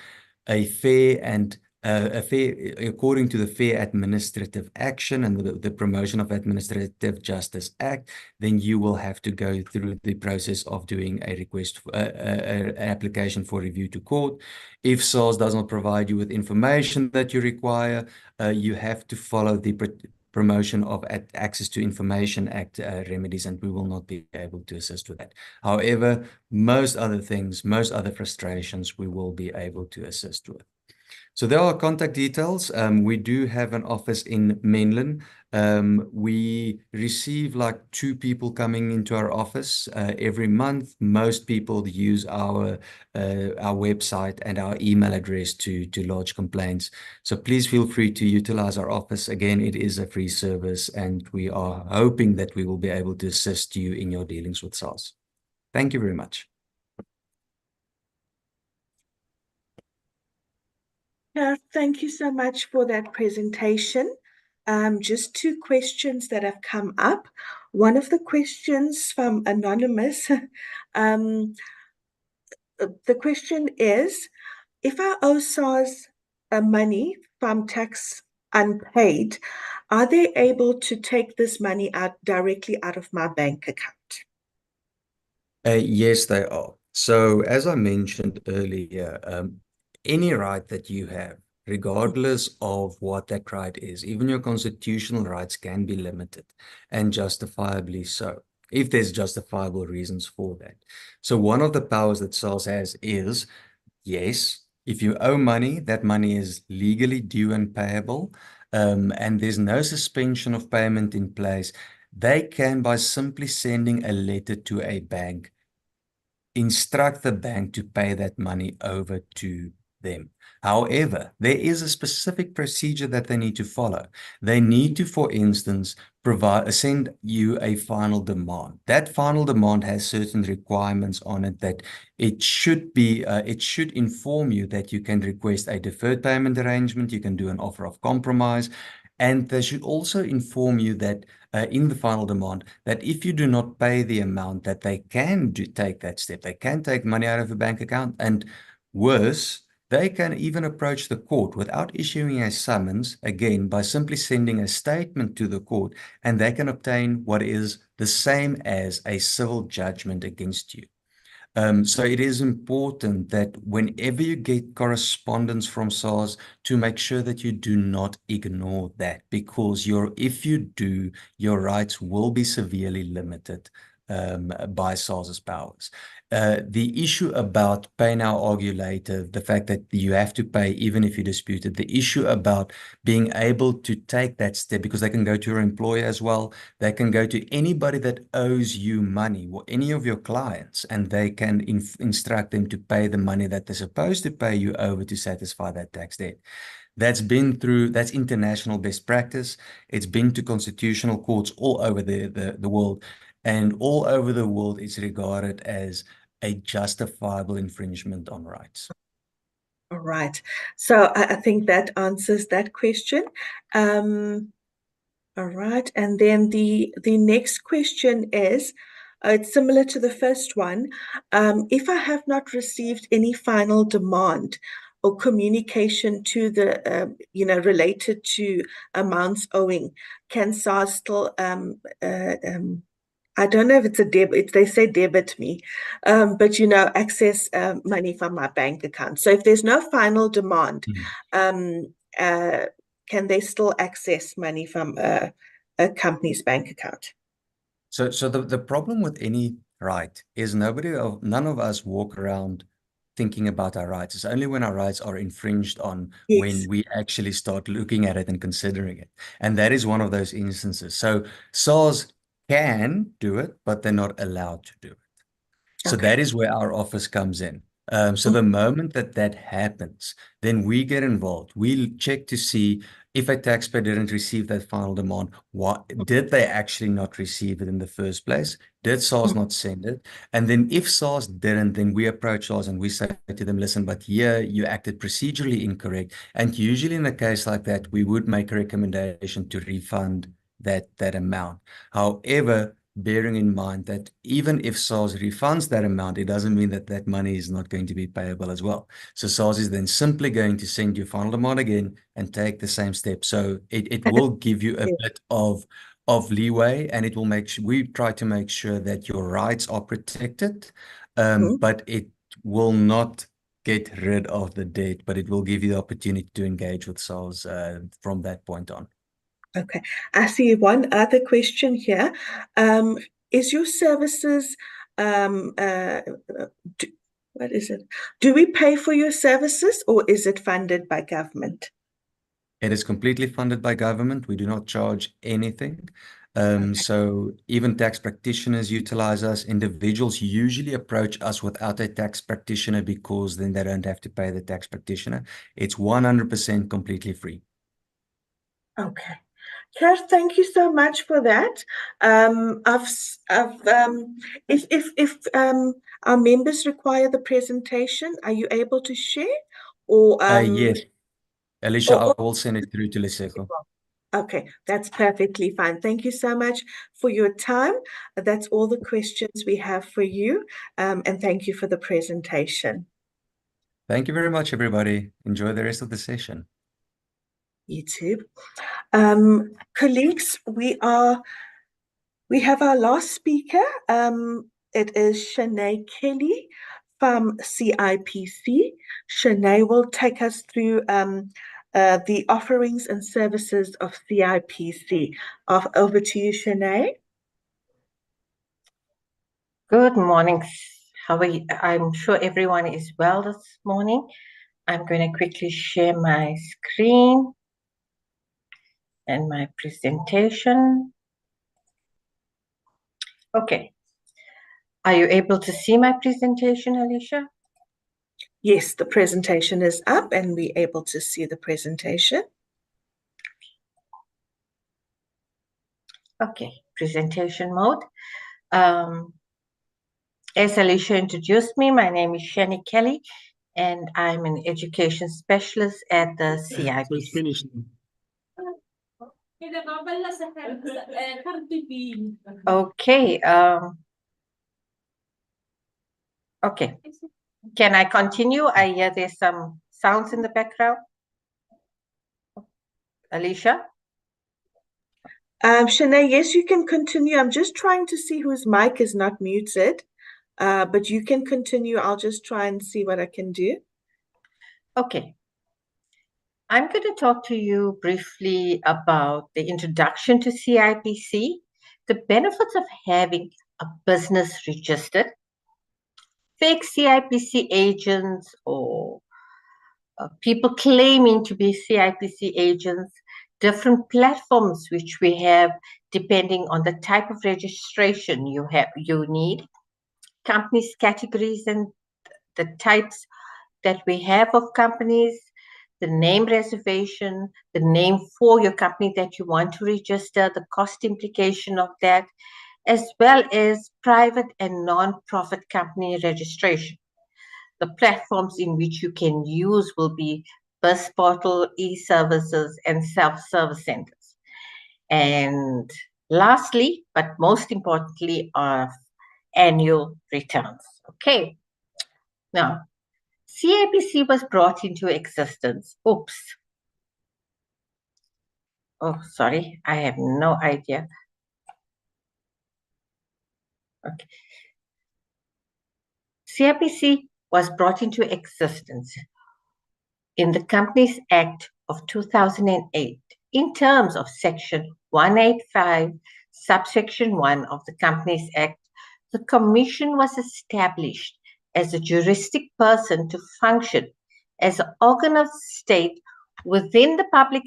a fair and according to the Fair Administrative Action and the Promotion of Administrative Justice Act, then you will have to go through the process of doing a request, an application for review to court. If SARS does not provide you with information that you require, you have to follow the Promotion of Access to Information Act remedies, and we will not be able to assist with that. However, most other things, most other frustrations, we will be able to assist with. So there are contact details. We do have an office in Menlyn. We receive like 2 people coming into our office every month. Most people use our website and our email address to lodge complaints. So please feel free to utilize our office. Again, it is a free service, and we are hoping that we will be able to assist you in your dealings with SARS. Thank you very much. Yeah, thank you so much for that presentation. Just 2 questions that have come up. One of the questions from Anonymous, the question is, if I owe SARS money from tax unpaid, are they able to take this money out directly out of my bank account? Yes, they are. So as I mentioned earlier, any right that you have, regardless of what that right is, even your constitutional rights can be limited, and justifiably so, if there's justifiable reasons for that. So one of the powers that SARS has is, yes, if you owe money, that money is legally due and payable, and there's no suspension of payment in place. They can, by simply sending a letter to a bank, instruct the bank to pay that money over to them. However, there is a specific procedure that they need to follow. They need to, for instance, send you a final demand. That final demand has certain requirements on it that it should inform you that you can request a deferred payment arrangement, you can do an offer of compromise, and they should also inform you that in the final demand, that if you do not pay the amount, that they can take that step. They can take money out of a bank account, and worse, they can even approach the court without issuing a summons, again, by simply sending a statement to the court, and they can obtain what is the same as a civil judgment against you. So it is important that whenever you get correspondence from SARS, to make sure that you do not ignore that, because if you do, your rights will be severely limited by SARS's powers. The issue about pay now, argue later, the fact that you have to pay even if you dispute it, the issue about being able to take that step, because they can go to your employer as well, they can go to anybody that owes you money, or any of your clients, and they can instruct them to pay the money that they're supposed to pay you over to satisfy that tax debt. That's international best practice. It's been to constitutional courts all over the world, and all over the world it's regarded as a justifiable infringement on rights. All right. So I think that answers that question. All right. And then the next question is, it's similar to the first one. If I have not received any final demand or communication to the, related to amounts owing, can SARS still, I don't know if it's a debit, they say debit me, but, access money from my bank account. So if there's no final demand, can they still access money from a company's bank account? So the problem with any right is none of us walk around thinking about our rights. It's only when our rights are infringed on when we actually start looking at it and considering it. And that is one of those instances. So SARS can do it, but they're not allowed to do it. So that is where our office comes in. So the moment that happens, then we get involved. We'll check to see if a taxpayer didn't receive that final demand, did they actually not receive it in the first place? Did SARS not send it? And then if SARS didn't, then we approach SARS and we say to them, listen, but here you acted procedurally incorrect. And usually in a case like that, we would make a recommendation to refund that amount. However, bearing in mind that even if SARS refunds that amount, it doesn't mean that that money is not going to be payable as well. So SARS is then simply going to send you final demand again and take the same step. So it will give you a bit of leeway, and it will we try to make sure that your rights are protected, but it will not get rid of the debt, but it will give you the opportunity to engage with SARS from that point on. Okay, I see one other question here. Is your services, what is it? Do we pay for your services, or is it funded by government? It is completely funded by government. We do not charge anything. So even tax practitioners utilize us. Individuals usually approach us without a tax practitioner because then they don't have to pay the tax practitioner. It's 100% completely free. Okay. Kerr, thank you so much for that. If our members require the presentation, are you able to share? Or yes, Alicia, I will send it through to Lesego. Okay, that's perfectly fine. Thank you so much for your time. That's all the questions we have for you, and thank you for the presentation. Thank you very much, everybody. Enjoy the rest of the session. You too. Colleagues, we have our last speaker. It is Shanae Kelly from CIPC. Shanae will take us through the offerings and services of CIPC. Over to you, Shanae. Good morning. How are you? I'm sure everyone is well this morning. I'm going to quickly share my screen and my presentation. Okay. Are you able to see my presentation, Alicia? Yes, the presentation is up and we're able to see the presentation. Okay, presentation mode. As Alicia introduced me, my name is Shani Kelly, and I'm an education specialist at the CIPC. So it's finished. Okay. Okay. Can I continue? I hear there's some sounds in the background. Alicia? Shanae, yes, you can continue. I'm just trying to see whose mic is not muted, but you can continue. I'll just try and see what I can do. Okay. I'm going to talk to you briefly about the introduction to CIPC, the benefits of having a business registered, fake CIPC agents or people claiming to be CIPC agents, different platforms which we have depending on the type of registration you need, companies categories and the types that we have of companies, the name reservation, the name for your company that you want to register, the cost implication of that, as well as private and non-profit company registration. The platforms in which you can use will be bus portal, e-services, and self-service centers. And lastly, but most importantly, are annual returns. Okay. Now, CIPC was brought into existence. Oops. Oh, sorry, I have no idea. Okay. CIPC was brought into existence in the Companies Act of 2008 in terms of Section 185, subsection 1 of the Companies Act. The Commission was established as a juristic person to function as an organ of state within the public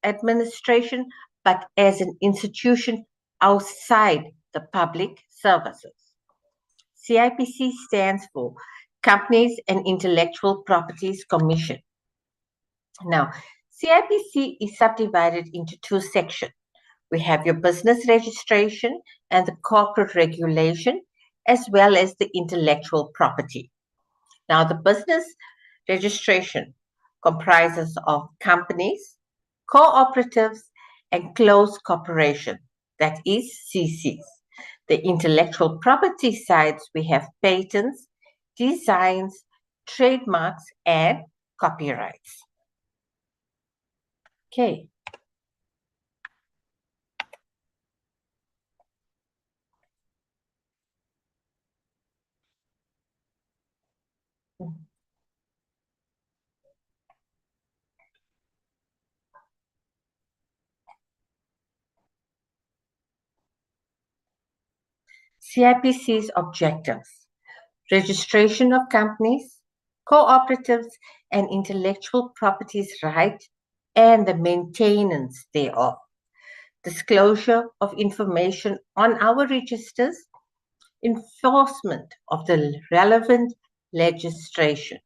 administration, but as an institution outside the public services. CIPC stands for Companies and Intellectual Properties Commission. Now, CIPC is subdivided into two sections. We have your business registration and the corporate regulation, as well as the intellectual property. Now, the business registration comprises of companies, cooperatives, and closed corporations, that is CCs. The intellectual property sides, we have patents, designs, trademarks, and copyrights. Okay. CIPC's objectives: registration of companies, cooperatives, and intellectual properties rights, and the maintenance thereof. Disclosure of information on our registers, enforcement of the relevant legislation.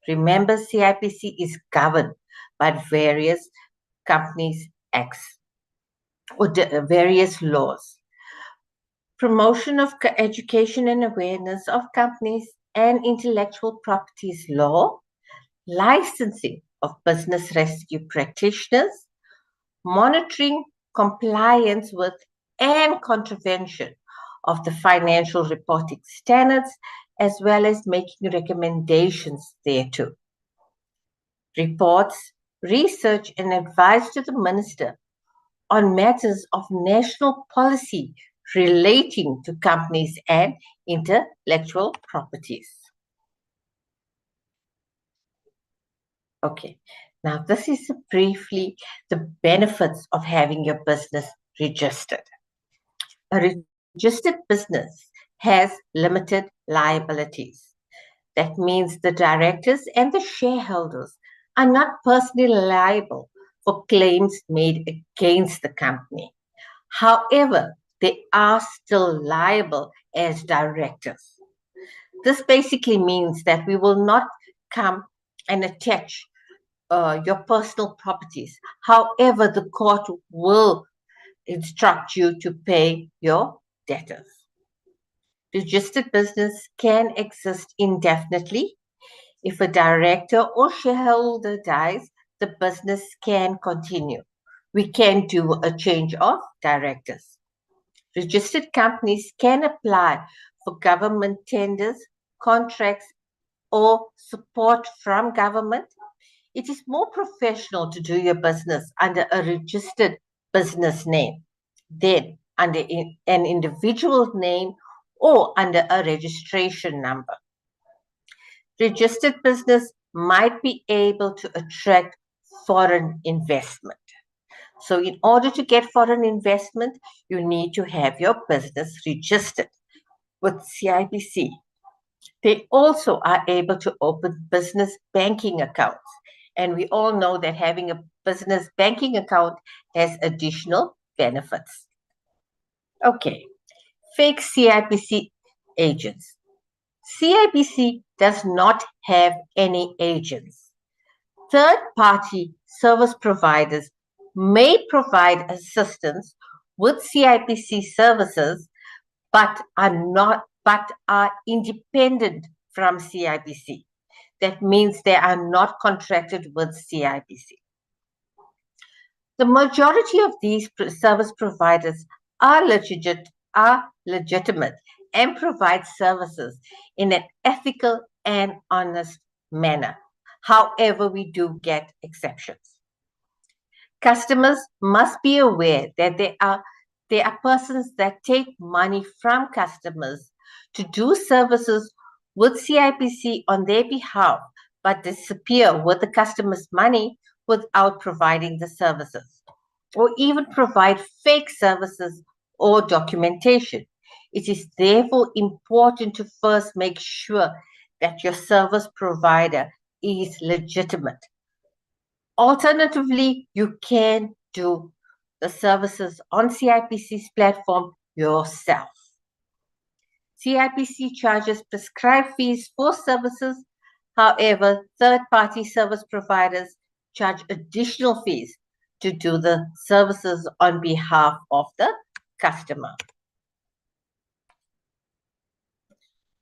Remember, CIPC is governed by various companies' acts or various laws. Promotion of education and awareness of companies and intellectual properties law, licensing of business rescue practitioners, monitoring compliance with and contravention of the financial reporting standards, as well as making recommendations thereto. Reports, research, and advice to the Minister on matters of national policy relating to companies and intellectual properties. Okay, now this is briefly the benefits of having your business registered. A registered business has limited liabilities. That means the directors and the shareholders are not personally liable for claims made against the company. However, they are still liable as directors. This basically means that we will not come and attach your personal properties. However, the court will instruct you to pay your debtors. Registered business can exist indefinitely. If a director or shareholder dies, the business can continue. We can do a change of directors. Registered companies can apply for government tenders, contracts, or support from government. It is more professional to do your business under a registered business name than under an individual name or under a registration number. Registered business might be able to attract foreign investment. So in order to get foreign investment, you need to have your business registered with CIBC. They also are able to open business banking accounts. And we all know that having a business banking account has additional benefits. Okay, fake CIBC agents. CIBC does not have any agents. Third-party service providers may provide assistance with CIBC services, but are independent from CIBC. That means they are not contracted with CIBC. The majority of these service providers are legitimate and provide services in an ethical and honest manner. However, we do get exceptions. Customers must be aware that there are persons that take money from customers to do services with CIBC on their behalf, but disappear with the customer's money without providing the services, or even provide fake services or documentation. It is therefore important to first make sure that your service provider is legitimate. Alternatively, you can do the services on CIBC's platform yourself. CIBC charges prescribed fees for services. However, third-party service providers charge additional fees to do the services on behalf of the customer.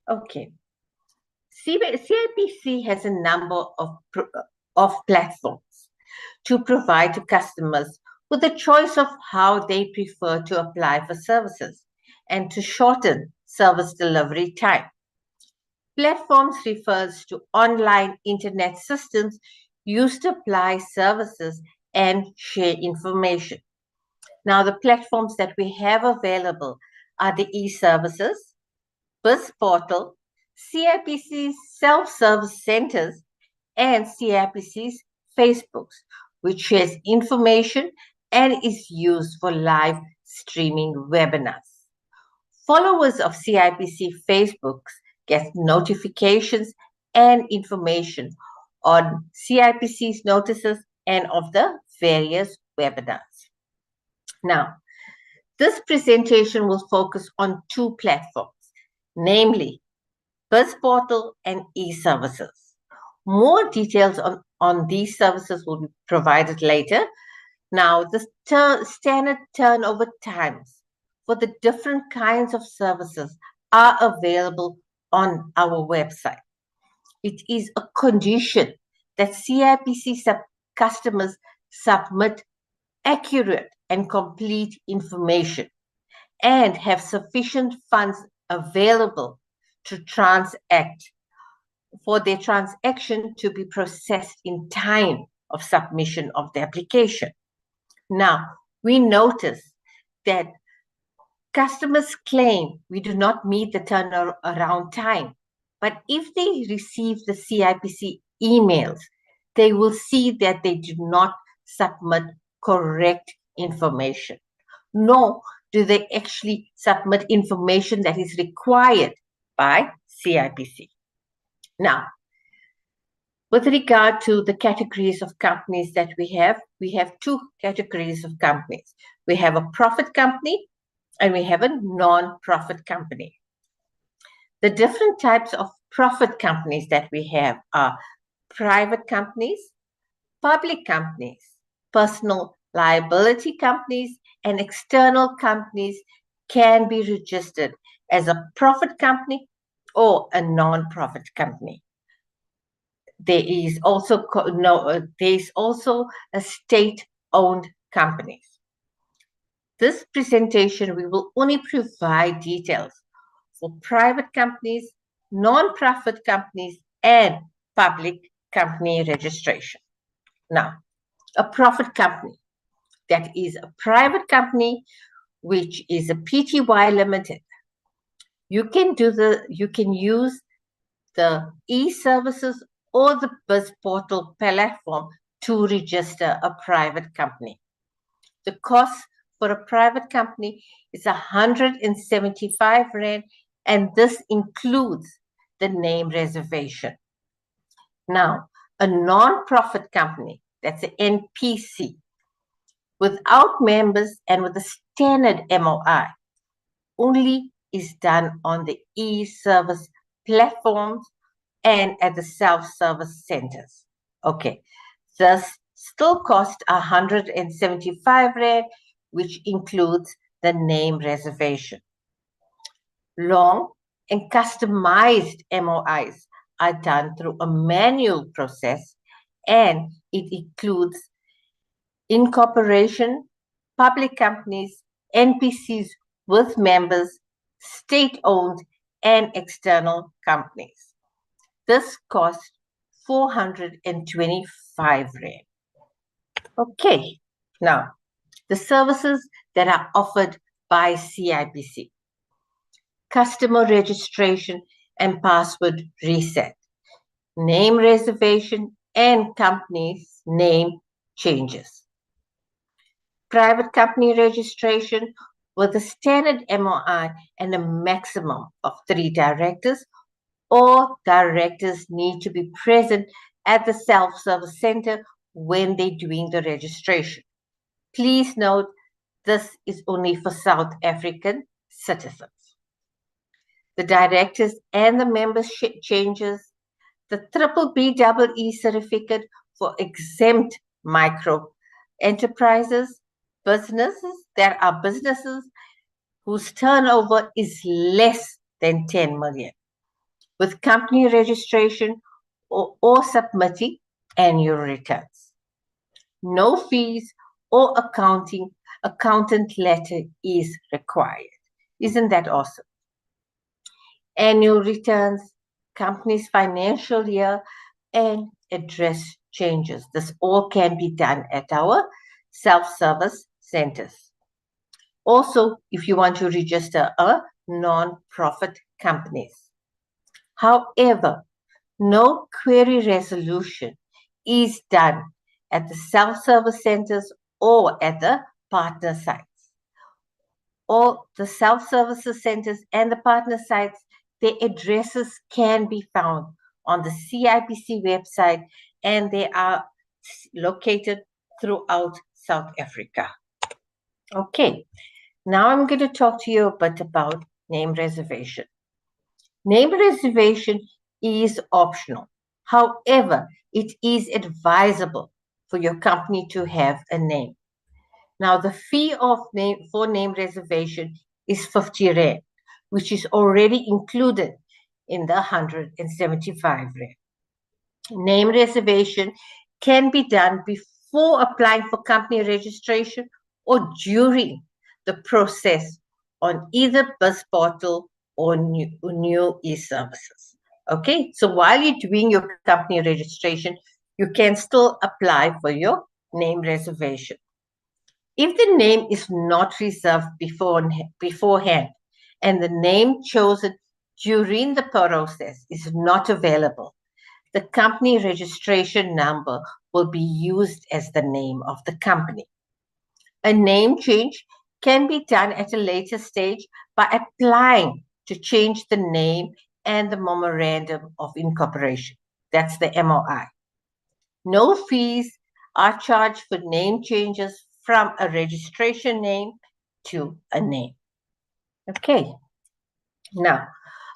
Okay. CIBC has a number of platforms to provide to customers with a choice of how they prefer to apply for services and to shorten service delivery time. Platforms refers to online internet systems used to apply services and share information. Now, the platforms that we have available are the e-services, BIS portal, CIBC's self-service centers, and CIBC's Facebooks, which shares information and is used for live streaming webinars. Followers of CIBC Facebooks get notifications and information on CIBC's notices and of the various webinars. Now, this presentation will focus on two platforms, namely BIS portal and e-services. More details on these services will be provided later. Now, the standard turnover times for the different kinds of services are available on our website. It is a condition that CIBC customers submit accurate and complete information and have sufficient funds available to transact, for their transaction to be processed in time of submission of the application. Now, we notice that customers claim we do not meet the turnaround time, but if they receive the CIBC emails, they will see that they do not submit correct information, nor do they actually submit information that is required by CIBC. Now, with regard to the categories of companies that we have two categories of companies. We have a profit company and we have a non-profit company. The different types of profit companies that we have are private companies, public companies, personal liability companies, and external companies can be registered as a profit company or a non-profit company. There is also a state-owned companies. This presentation, we will only provide details for private companies, non-profit companies, and public company registration. Now, a profit company, that is a private company, which is a PTY limited. You can use the e-services or the BIS portal platform to register a private company. The cost for a private company is 175 Rand, and this includes the name reservation. Now, a non-profit company, that's an NPC, without members and with a standard MOI, only is done on the e-service platforms and at the self-service centers. Okay, this still costs 175 Rand, which includes the name reservation. Long and customized MOIs are done through a manual process, and it includes incorporation, public companies, NPCs with members, state-owned and external companies. This costs 425 Rand. Okay, now the services that are offered by CIBC. Customer registration and password reset, name reservation and company's name changes. Private company registration with a standard MOI and a maximum of 3 directors. All directors need to be present at the self-service center when they're doing the registration. Please note, this is only for South African citizens. The directors and the membership changes, the BBBEE certificate for exempt micro enterprises, businesses whose turnover is less than 10 million, with company registration or submitting annual returns. No fees or accountant letter is required. Isn't that awesome? Annual returns, company's financial year, and address changes. This all can be done at our self-service centers. Also, if you want to register a non-profit companies. However, no query resolution is done at the self-service centers or at the partner sites. All the self-service centers and the partner sites, their addresses can be found on the CIBC website, and they are located throughout South Africa. Okay, now I'm going to talk to you a bit about name reservation. Name reservation is optional. However, it is advisable for your company to have a name. Now, the fee for name reservation is 50 Rand, which is already included in the 175 Rand. Name reservation can be done before applying for company registration or during the process on either BIS portal or new e-services. Okay, so while you're doing your company registration, you can still apply for your name reservation. If the name is not reserved beforehand and the name chosen during the process is not available, the company registration number will be used as the name of the company. A name change can be done at a later stage by applying to change the name and the memorandum of incorporation. That's the MOI. No fees are charged for name changes from a registration name to a name. Okay. Now,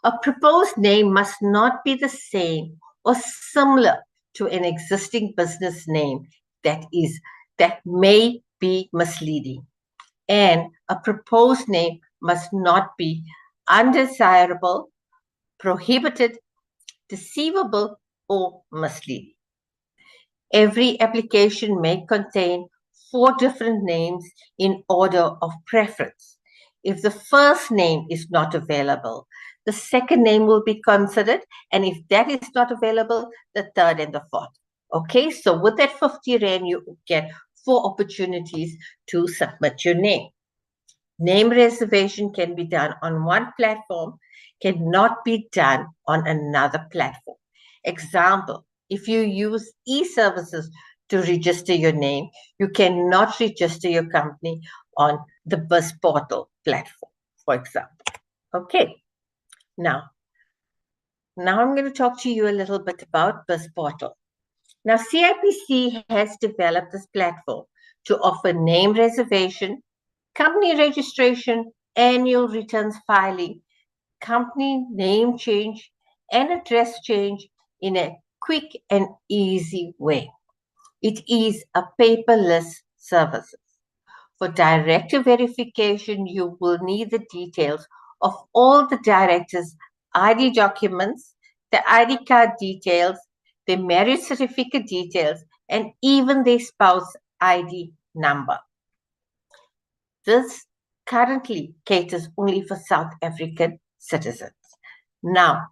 A proposed name must not be the same or similar to an existing business name that may be misleading. And a proposed name must not be undesirable, prohibited, deceivable, or misleading. Every application may contain 4 different names in order of preference. If the first name is not available, the second name will be considered, and if that is not available, the third and the fourth. Okay, so with that 50 Rand, you get 4 opportunities to submit your name. Name reservation can be done on one platform, cannot be done on another platform. Example, if you use e-services to register your name, you cannot register your company on the BIS portal platform, for example. Okay, now I'm going to talk to you a little bit about BIS portal. Now, CIPC has developed this platform to offer name reservation, company registration, annual returns filing, company name change, and address change in a quick and easy way. It is a paperless service. For director verification, you will need the details of all the directors' ID documents, the ID card details, their marriage certificate details, and even their spouse ID number. This currently caters only for South African citizens. Now,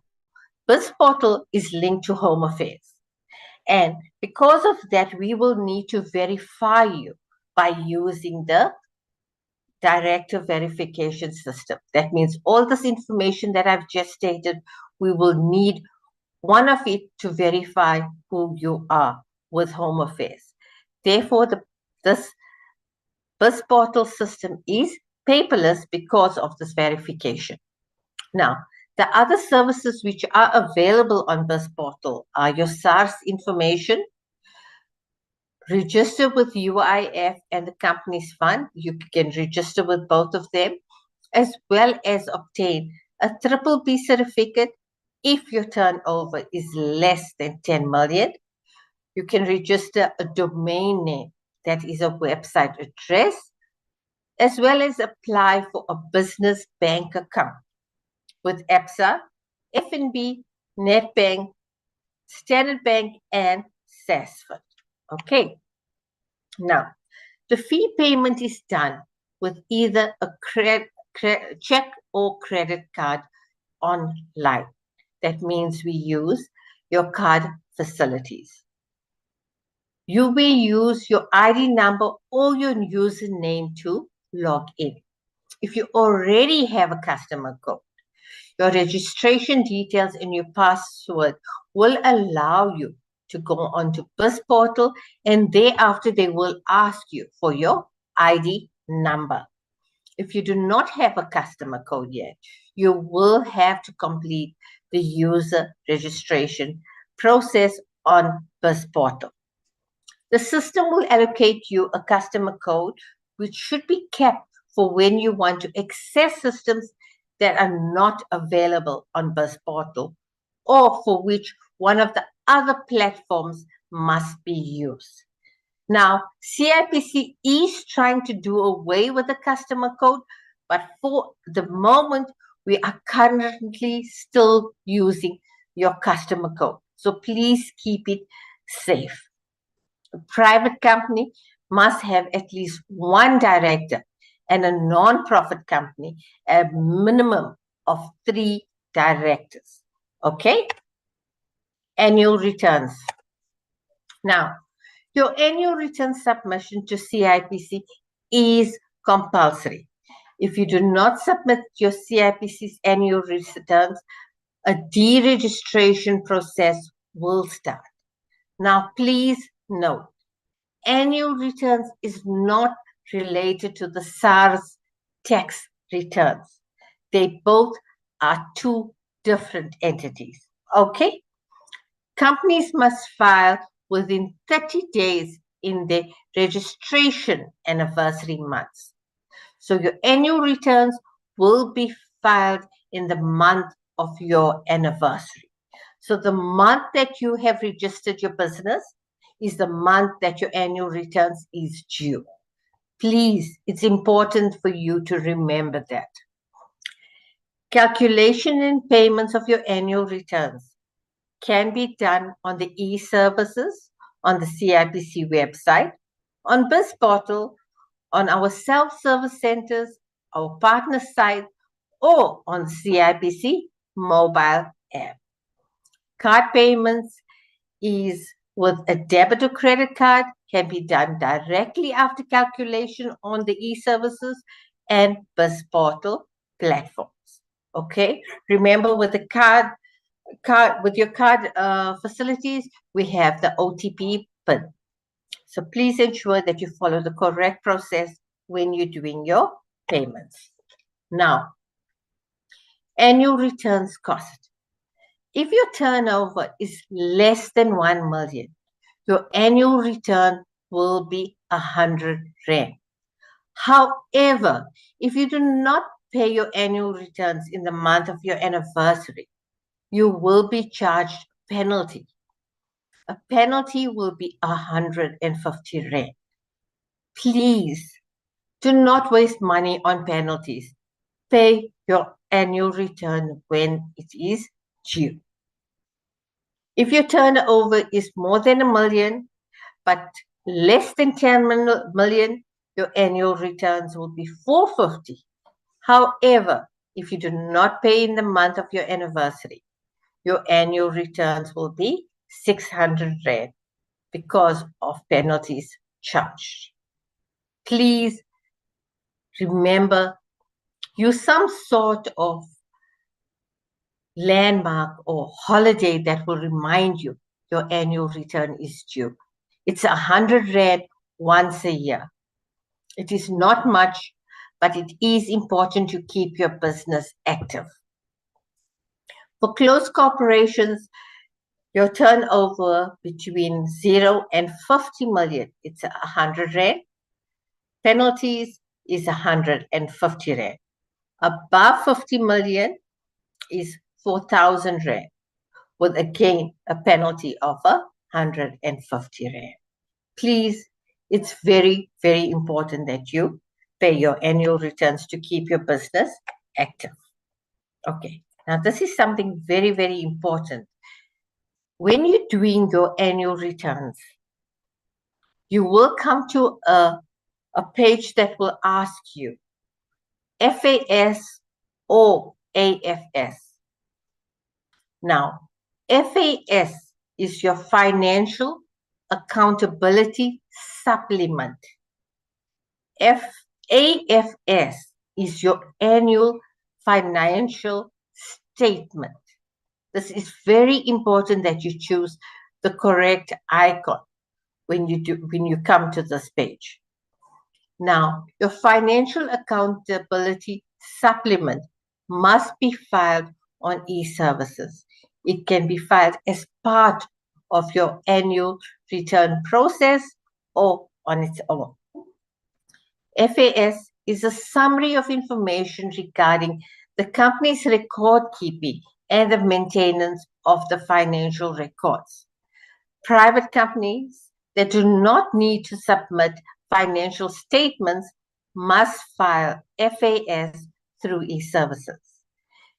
this portal is linked to Home Affairs. And because of that, we will need to verify you by using the director verification system. That means all this information that I've just stated, we will need one of it to verify who you are with Home Affairs. Therefore, this portal system is paperless because of this verification. Now, the other services which are available on this portal are your SARS information, register with UIF and the company's fund. You can register with both of them, as well as obtain a BBB certificate if your turnover is less than 10 million. You can register a domain name, that is a website address, as well as apply for a business bank account with ABSA, FNB, Nedbank, Standard Bank, and SASFID. Okay. Now, the fee payment is done with either a check or credit card online. That means we use your card facilities. You may use your ID number or your username to log in. If you already have a customer code, your registration details and your password will allow you to go onto BIS portal, and thereafter they will ask you for your ID number. If you do not have a customer code yet, you will have to complete the user registration process on BIS portal. The system will allocate you a customer code, which should be kept for when you want to access systems that are not available on BIS portal, or for which one of the other platforms must be used. Now, CIPC is trying to do away with the customer code, but for the moment, we are currently still using your customer code. So please keep it safe. A private company must have at least one director, and a non-profit company a minimum of 3 directors. Okay? Annual returns. Now, your annual return submission to CIPC is compulsory. If you do not submit your CIPC's annual returns, a deregistration process will start. Now, please note, annual returns is not related to the SARS tax returns. They both are 2 different entities. Okay? Companies must file within 30 days in their registration anniversary months. So your annual returns will be filed in the month of your anniversary. So the month that you have registered your business is the month that your annual returns is due. Please, it's important for you to remember that. Calculation and payments of your annual returns can be done on the e-services, on the CIBC website, on BIS portal, on our self-service centers, our partner site, or on CIBC mobile app. Card payments is with a debit or credit card, can be done directly after calculation on the e-services and BIS portal platforms. Okay, remember with the card with your card facilities, we have the OTP PIN. So please ensure that you follow the correct process when you're doing your payments. Now, annual returns cost. If your turnover is less than 1 million, your annual return will be 100 Rand. However, if you do not pay your annual returns in the month of your anniversary, you will be charged penalty. A penalty will be 150 Rand. Please do not waste money on penalties. Pay your annual return when it is due. If your turnover is more than 1 million, but less than 10 million, your annual returns will be 450. However, if you do not pay in the month of your anniversary, your annual returns will be 600 Rand because of penalties charged. Please remember, use some sort of landmark or holiday that will remind you your annual return is due. It's 100 Rand once a year. It is not much, but it is important to keep your business active. For closed corporations, your turnover between 0 and 50 million, it's 100 Rand. Penalties is 150 Rand. Above 50 million is 4,000 Rand, with again a penalty of 150 Rand. Please, it's very, very important that you pay your annual returns to keep your business active. Okay, now this is something very, very important. When you're doing your annual returns, you will come to a page that will ask you FAS or AFS. Now, FAS is your Financial Accountability Supplement. AFS is your Annual Financial Statement. This is very important that you choose the correct icon when you come to this page. Now, your Financial Accountability Supplement must be filed on e-services. It can be filed as part of your annual return process or on its own. FAS is a summary of information regarding the company's record keeping and the maintenance of the financial records. Private companies that do not need to submit financial statements must file FAS through e-services.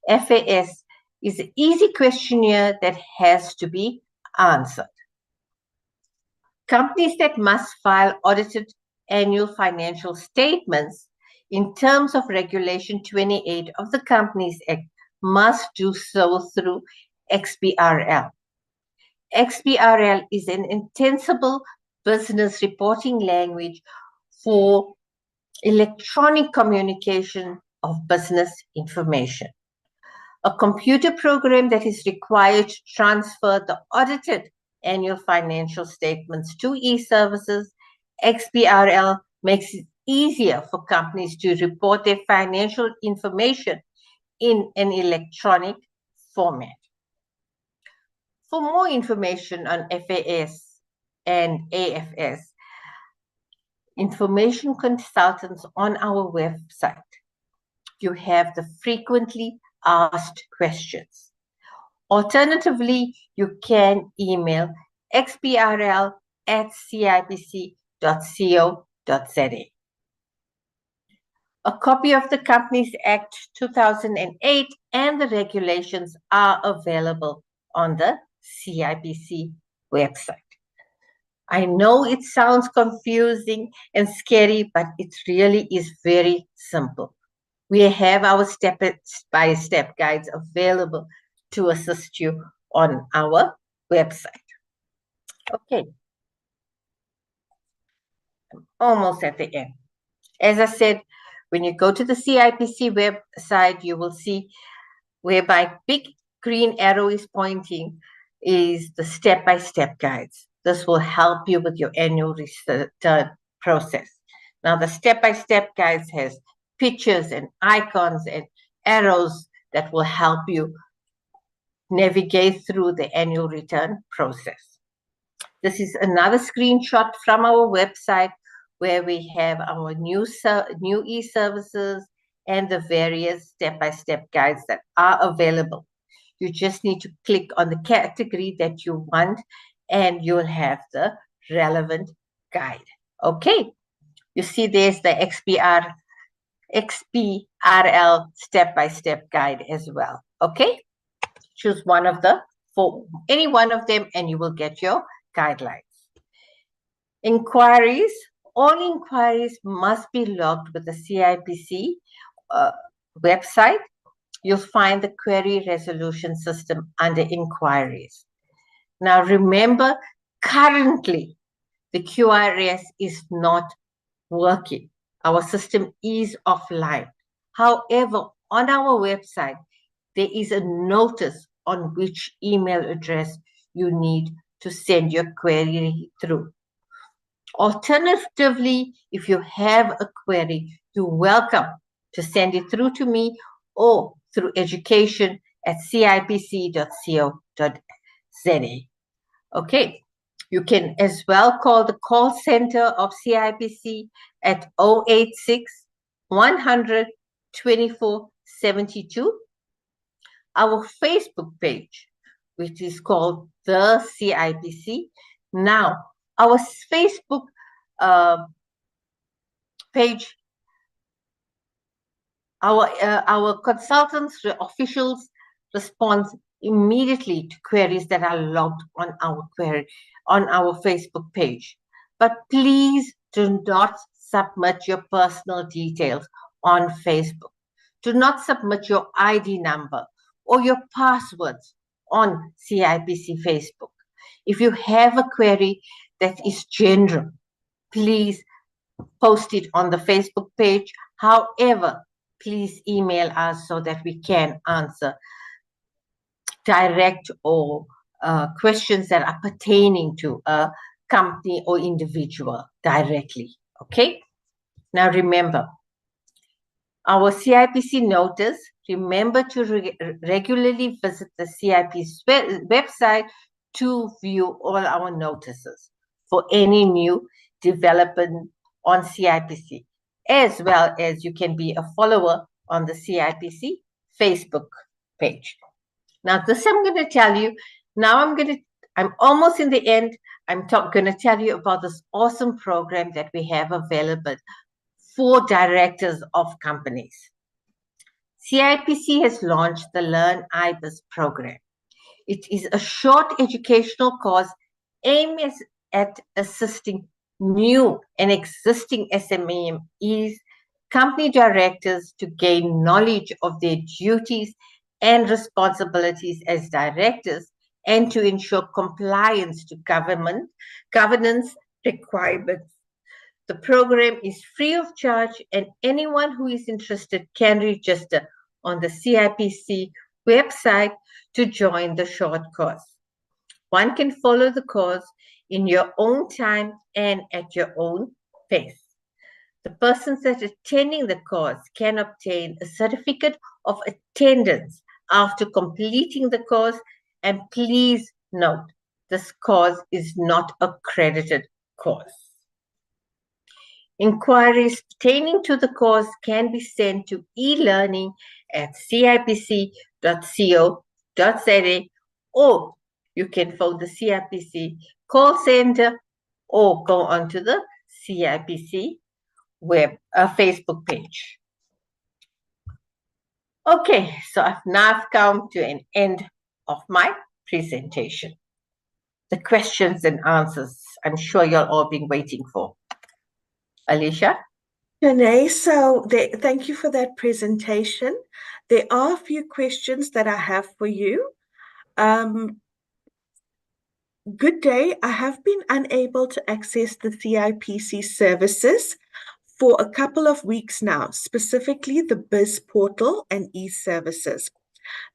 FAS is an easy questionnaire that has to be answered. Companies that must file audited annual financial statements in terms of Regulation 28 of the Companies Act must do so through XBRL. XBRL is an intensible business reporting language for electronic communication of business information. A computer program that is required to transfer the audited annual financial statements to e-services, XBRL makes it easier for companies to report their financial information in an electronic format. For more information on FAS and AFS, information consultants on our website. You have the frequently asked questions. Alternatively, you can email xbrl@cibc.co.za. A copy of the Companies Act 2008 and the regulations are available on the CIBC website. I know it sounds confusing and scary, but it really is very simple. We have our step-by-step guides available to assist you on our website. Okay. I'm almost at the end. As I said, when you go to the CIPC website, you will see whereby big green arrow is pointing is the step-by-step guides. This will help you with your annual return process. Now, the step-by-step guides has pictures and icons and arrows that will help you navigate through the annual return process. This is another screenshot from our website where we have our new e-services and the various step-by-step guides that are available. You just need to click on the category that you want and you'll have the relevant guide. Okay, you see there's the XBRL step-by-step guide as well. Okay, choose one of any one of them and you will get your guidelines. Inquiries. All inquiries must be logged with the CIPC website. You'll find the query resolution system under inquiries. Now remember, currently the QRS is not working. Our system is offline. However, on our website, there is a notice on which email address you need to send your query through. Alternatively, if you have a query, you're welcome to send it through to me or through education@cibc.co.za. Okay, you can as well call the call center of CIBC at 086 100 24 72. Our Facebook page, which is called the CIBC. Now, our Facebook page, our consultants, officials respond immediately to queries that are logged on our Facebook page. But please do not submit your personal details on Facebook. Do not submit your ID number or your passwords on CIBC Facebook. If you have a query that is general, please post it on the Facebook page. However, please email us so that we can answer direct or questions that are pertaining to a company or individual directly. Okay? Now remember, our CIPC notice, remember to regularly visit the CIP's website to view all our notices for any new development on CIPC, as well as you can be a follower on the CIPC Facebook page. Now, this I'm going to tell you. Now I'm almost in the end. I'm going to tell you about this awesome program that we have available for directors of companies. CIPC has launched the Learn IBIS program. It is a short educational course aimed at assisting new and existing SMMEs, company directors to gain knowledge of their duties and responsibilities as directors and to ensure compliance to governance requirements. The program is free of charge and anyone who is interested can register on the CIPC website to join the short course. One can follow the course in your own time and at your own pace. The persons that are attending the course can obtain a certificate of attendance after completing the course, and please note, this course is not a credited course. Inquiries pertaining to the course can be sent to e-learning cipc.co.za, or you can phone the CIPC call center or go onto the CIPC web Facebook page. Okay, so I've now come to an end of my presentation. The questions and answers I'm sure you're all been waiting for. Alicia? Renee, thank you for that presentation. There are a few questions that I have for you. Good day. I have been unable to access the CIPC services for a couple of weeks now, specifically the BIS portal and e-services.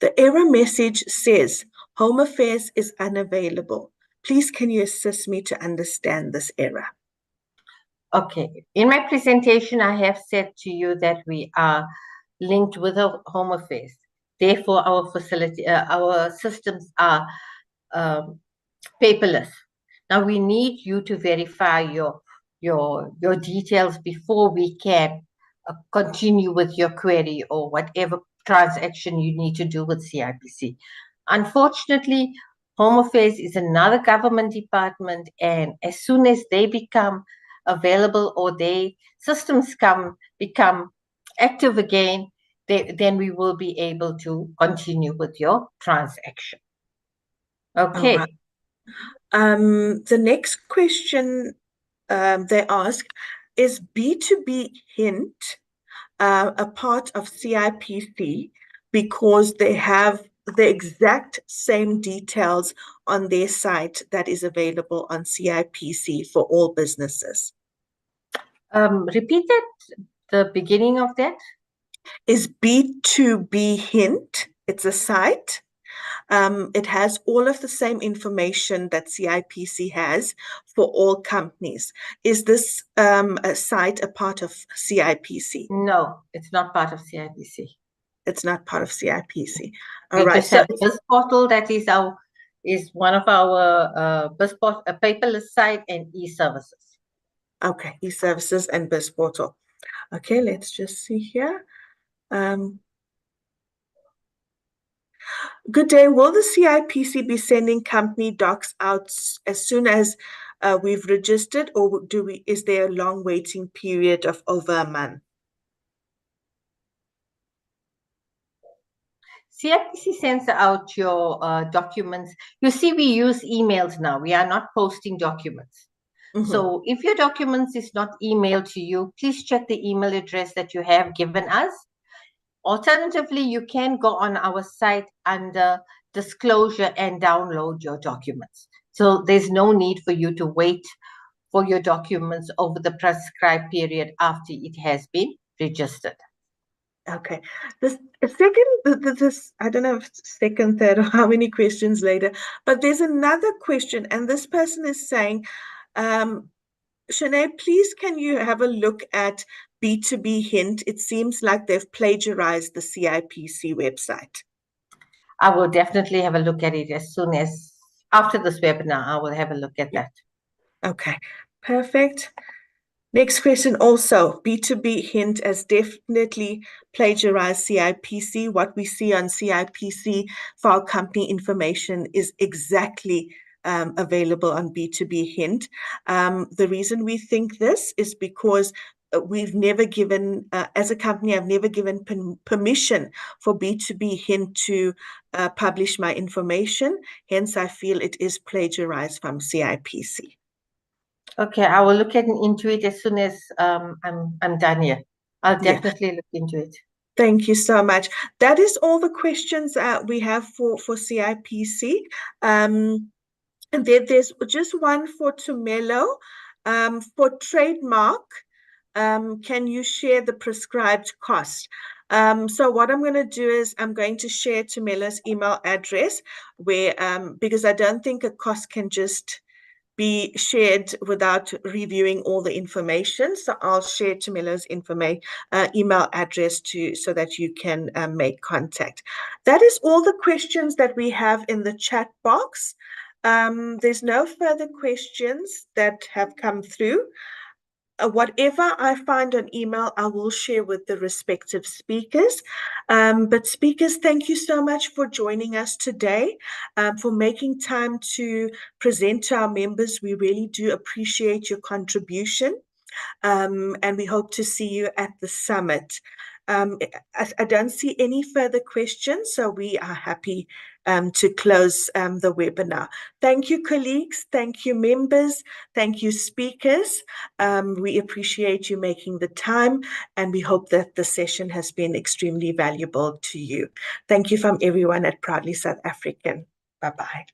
The error message says Home Affairs is unavailable. Please, can you assist me to understand this error? Okay. In my presentation, I have said to you that we are linked with Home Affairs. Therefore, our systems are paperless. Now we need you to verify your details before we can continue with your query or whatever transaction you need to do with CIPC. Unfortunately, Home Affairs is another government department, and as soon as they become available or their systems become active again, then we will be able to continue with your transaction. Okay. Right. The next question they ask, is B2B Hint a part of CIPC because they have the exact same details on their site that is available on CIPC for all businesses? Repeat that, the beginning of that. Is B2B Hint, it's a site. It has all of the same information that CIPC has for all companies. Is this a site a part of CIPC? No, it's not part of CIPC. It's not part of CIPC. All we right. Just have this portal that is one of our paperless site and e-services. Okay, e-services and BIS portal. Okay, let's just see here. Good day. Will the CIPC be sending company docs out as soon as we've registered, or is there a long waiting period of over a month? CIPC sends out your documents. You see, we use emails now. We are not posting documents. Mm-hmm. So if your documents is not emailed to you, please check the email address that you have given us. Alternatively, you can go on our site under disclosure and download your documents. So there's no need for you to wait for your documents over the prescribed period after it has been registered. Okay. This I don't know if second, third, or how many questions later, but there's another question, and this person is saying, Shanae, please can you have a look at B2B Hint? It seems like they've plagiarized the CIPC website. I will definitely have a look at it as soon as after this webinar. I will have a look at that. Okay, perfect. Next question also, B2B Hint has definitely plagiarized CIPC. What we see on CIPC for our company information is exactly available on B2B Hint. The reason we think this is because we've never given, as a company, I've never given permission for B2B Hint to publish my information. Hence, I feel it is plagiarized from CIPC. Okay, I will look into it as soon as I'm done here. I'll definitely look into it. Thank you so much. That is all the questions we have for CIPC. And there's just one for Tumelo. For trademark, can you share the prescribed cost? So what I'm going to do is I'm going to share Tumelo's email address where, because I don't think a cost can just be shared without reviewing all the information. So I'll share Tumelo's email address so that you can make contact. That is all the questions that we have in the chat box. There's no further questions that have come through. whatever I find on email, I will share with the respective speakers. But speakers, thank you so much for joining us today, for making time to present to our members. We really do appreciate your contribution. And we hope to see you at the summit. I don't see any further questions, so we are happy to close the webinar. Thank you, colleagues. Thank you, members. Thank you, speakers. We appreciate you making the time, and we hope that the session has been extremely valuable to you. Thank you from everyone at Proudly South African. Bye-bye.